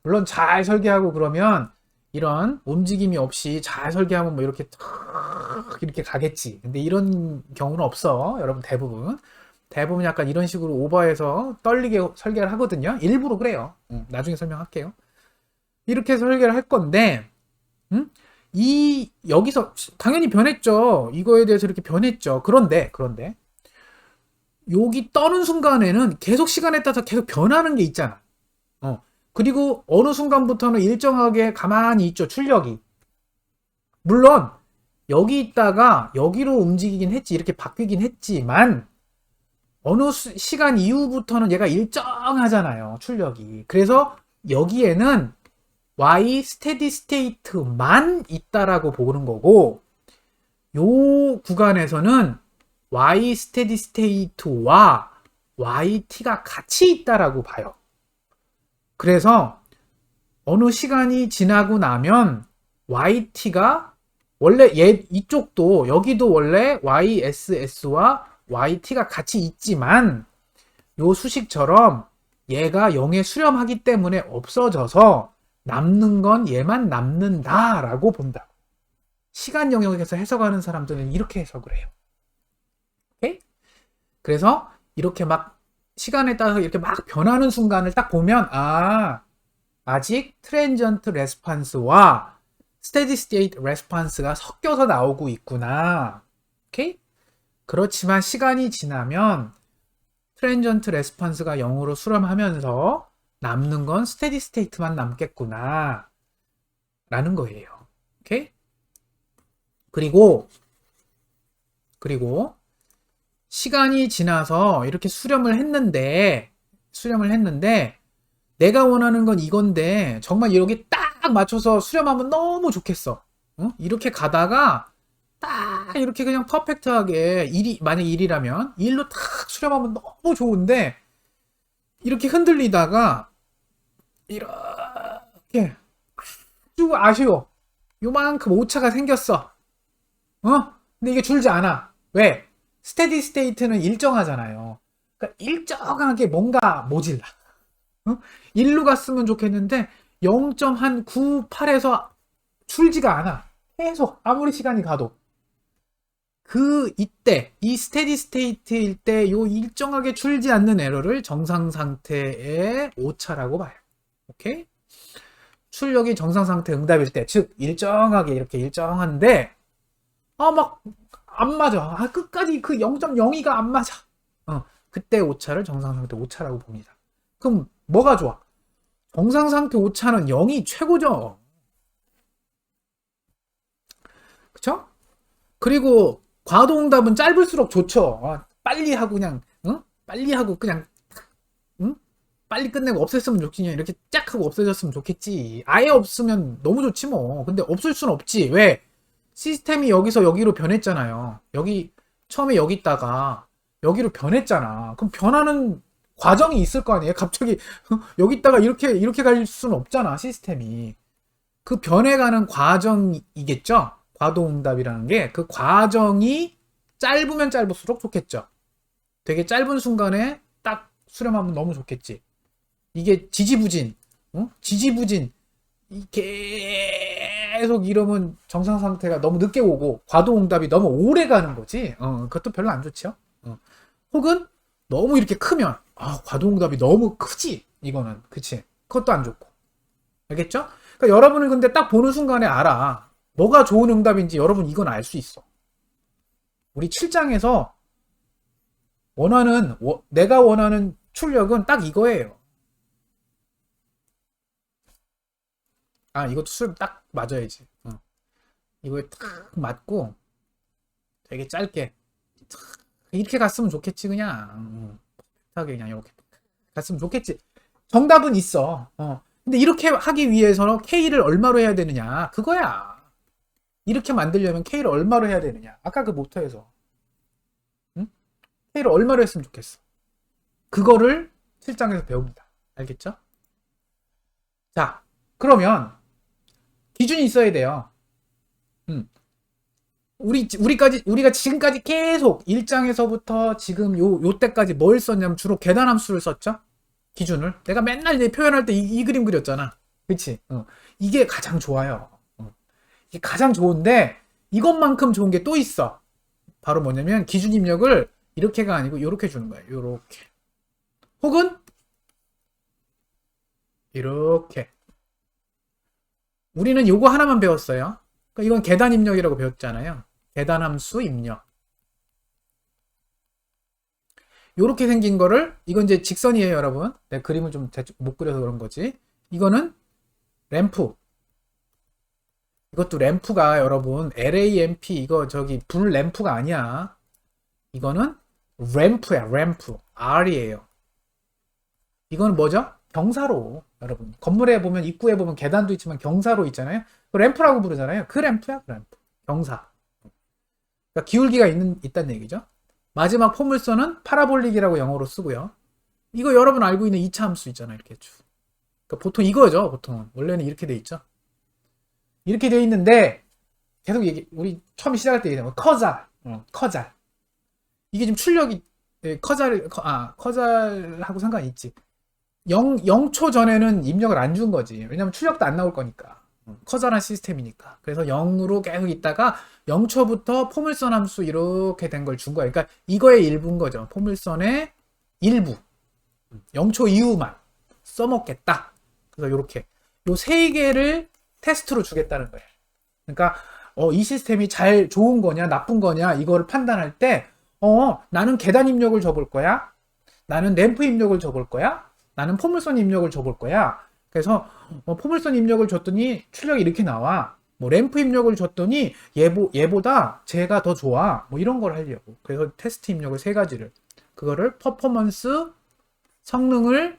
물론 잘 설계하고 그러면 이런 움직임이 없이 잘 설계하면 뭐 이렇게 가겠지. 근데 이런 경우는 없어. 여러분 대부분 약간 이런 식으로 오버해서 떨리게 설계를 하거든요. 일부러 그래요. 나중에 설명할게요. 이렇게 설계를 할 건데 여기서 당연히 변했죠. 이거에 대해서 이렇게 변했죠. 그런데 여기 떠는 순간에는 계속 시간에 따라서 계속 변하는 게 있잖아. 그리고 어느 순간부터는 일정하게 가만히 있죠. 출력이. 물론 여기 있다가 여기로 움직이긴 했지. 이렇게 바뀌긴 했지만 어느 시간 이후부터는 얘가 일정하잖아요. 출력이. 그래서 여기에는 Y 스테디 스테이트만 있다라고 보는 거고 요 구간에서는 Y 스테디 스테이트와 YT가 같이 있다라고 봐요. 그래서 어느 시간이 지나고 나면 YT가 원래 이쪽도 여기도 원래 YSS와 YT가 같이 있지만 요 수식처럼 얘가 0에 수렴하기 때문에 없어져서 남는 건 얘만 남는다라고 본다. 시간 영역에서 해석하는 사람들은 이렇게 해석을 해요. 오케이? 그래서 이렇게 막 시간에 따라서 이렇게 막 변하는 순간을 딱 보면 아직 트랜지언트 레스판스와 스테디 스테이트 레스판스가 섞여서 나오고 있구나. 오케이? 그렇지만 시간이 지나면 트랜지언트 레스판스가 0으로 수렴하면서 남는 건 스테디 스테이트만 남겠구나 라는 거예요. 오케이? 그리고 시간이 지나서 이렇게 수렴을 했는데 내가 원하는 건 이건데 정말 이렇게 딱 맞춰서 수렴하면 너무 좋겠어. 어? 이렇게 가다가 딱 이렇게 그냥 퍼펙트하게 만약 1이라면 1로 딱 수렴하면 너무 좋은데 이렇게 흔들리다가 이렇게 아주 아쉬워. 요만큼 오차가 생겼어. 어? 근데 이게 줄지 않아. 왜? 스테디 스테이트는 일정하잖아요. 그러니까 일정하게 뭔가 모질라. 어? 1로 갔으면 좋겠는데 0.98에서 줄지가 않아. 계속 아무리 시간이 가도. 이때 이 스테디 스테이트일 때 요 일정하게 줄지 않는 에러를 정상 상태의 오차라고 봐요. 오케이? 출력이 정상 상태 응답일 때, 즉 일정하게 이렇게 일정한데 막 안 맞아. 끝까지 그 0.02가 안 맞아. 그때 오차를 정상 상태 오차라고 봅니다. 그럼 뭐가 좋아? 정상 상태 오차는 0이 최고죠. 그쵸? 그리고 과도응답은 짧을수록 좋죠. 빨리 하고 그냥 빨리 하고 그냥 응? 빨리 끝내고 없앴으면 좋지. 이렇게 쫙 하고 없어졌으면 좋겠지. 아예 없으면 너무 좋지 뭐. 근데 없을 순 없지. 왜? 시스템이 여기서 여기로 변했잖아요. 여기 처음에 여기 있다가 여기로 변했잖아. 그럼 변하는 과정이 있을 거 아니에요. 갑자기 여기 있다가 이렇게 갈 수는 없잖아. 시스템이. 그 변해가는 과정이겠죠. 과도응답이라는 게 그 과정이 짧으면 짧을수록 좋겠죠. 되게 짧은 순간에 딱 수렴하면 너무 좋겠지. 이게 지지부진 계속 이러면 정상 상태가 너무 늦게 오고 과도응답이 너무 오래 가는 거지. 그것도 별로 안 좋죠. 혹은 너무 이렇게 크면 과도응답이 너무 크지. 이거는 그치. 그것도 안 좋고. 알겠죠? 그러니까 여러분은 근데 딱 보는 순간에 알아. 뭐가 좋은 응답인지 여러분 이건 알 수 있어. 우리 7장에서 내가 원하는 출력은 딱 이거예요. 이것도 수렴 딱 맞아야지. 이거에 딱 맞고 되게 짧게 이렇게 갔으면 좋겠지 그냥. 그냥 이렇게 갔으면 좋겠지. 정답은 있어. 근데 이렇게 하기 위해서는 K를 얼마로 해야 되느냐 그거야. 이렇게 만들려면 K를 얼마로 해야 되느냐. 아까 그 모터에서 K를 얼마로 했으면 좋겠어. 그거를 실장에서 배웁니다. 알겠죠? 자, 그러면 기준이 있어야 돼요. 우리가 지금까지 계속 1장에서부터 지금 요 때까지 뭘 썼냐면 주로 계단함수를 썼죠? 기준을. 내가 맨날 이제 표현할 때 이 그림 그렸잖아. 그치? 이게 가장 좋아요. 이게 가장 좋은데 이것만큼 좋은 게 또 있어. 바로 뭐냐면 기준 입력을 이렇게가 아니고 이렇게 주는 거예요. 이렇게. 혹은 이렇게. 우리는 요거 하나만 배웠어요. 그러니까 이건 계단 입력이라고 배웠잖아요. 계단함수 입력. 요렇게 생긴 거를 이건 이제 직선이에요, 여러분. 내가 그림을 좀 못 그려서 그런 거지. 이거는 램프. 이것도 램프가 여러분 LAMP 이거 저기 불 램프가 아니야. 이거는 램프야, 램프. R이에요. 이거는 뭐죠? 경사로. 여러분 건물에 보면 입구에 보면 계단도 있지만 경사로 있잖아요. 그 램프라고 부르잖아요. 그 램프야, 그 램프. 경사. 그러니까 기울기가 있다는 얘기죠. 마지막 포물선은 파라볼릭이라고 영어로 쓰고요. 이거 여러분 알고 있는 2차 함수 있잖아요. 이렇게 쭉. 그러니까 보통 이거죠. 보통은 원래는 이렇게 돼 있죠. 이렇게 돼 있는데 계속 우리 처음 시작할 때 얘기하면 커잘. 이게 지금 출력이 커잘하고 상관이 있지. 0초 전에는 입력을 안 준 거지. 왜냐면 출력도 안 나올 거니까. 커잘한 시스템이니까. 그래서 0으로 계속 있다가 0초부터 포물선 함수 이렇게 된 걸 준 거야. 그러니까 이거의 일부인 거죠. 포물선의 일부. 0초 이후만 써먹겠다. 그래서 이렇게. 요 세 개를 테스트로 주겠다는 거예요. 그러니까 이 시스템이 좋은 거냐 나쁜 거냐 이거를 판단할 때 나는 계단 입력을 줘볼 거야. 나는 램프 입력을 줘볼 거야. 나는 포물선 입력을 줘볼 거야. 그래서 포물선 입력을 줬더니 출력이 이렇게 나와. 뭐 램프 입력을 줬더니 얘보다 쟤가 더 좋아. 뭐 이런 걸 하려고. 그래서 테스트 입력을 세 가지를. 그거를 퍼포먼스, 성능을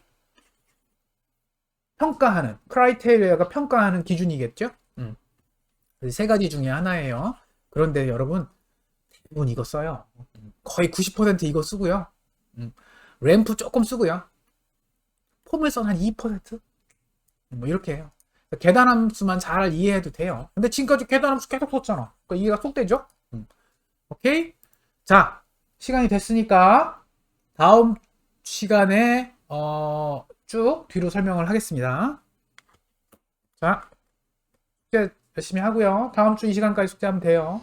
평가하는, 크라이테리아가 평가하는 기준이겠죠? 세 가지 중에 하나예요. 그런데 여러분, 대부분 이거 써요. 거의 90% 이거 쓰고요. 램프 조금 쓰고요. 포물선 한 2%? 뭐 이렇게 해요. 계단함수만 잘 이해해도 돼요. 근데 지금까지 계단함수 계속 썼잖아. 그러니까 이해가 쏙 되죠? 오케이? 자, 시간이 됐으니까 다음 시간에 쭉 뒤로 설명을 하겠습니다. 자, 숙제 열심히 하고요. 다음 주 이 시간까지 숙제하면 돼요.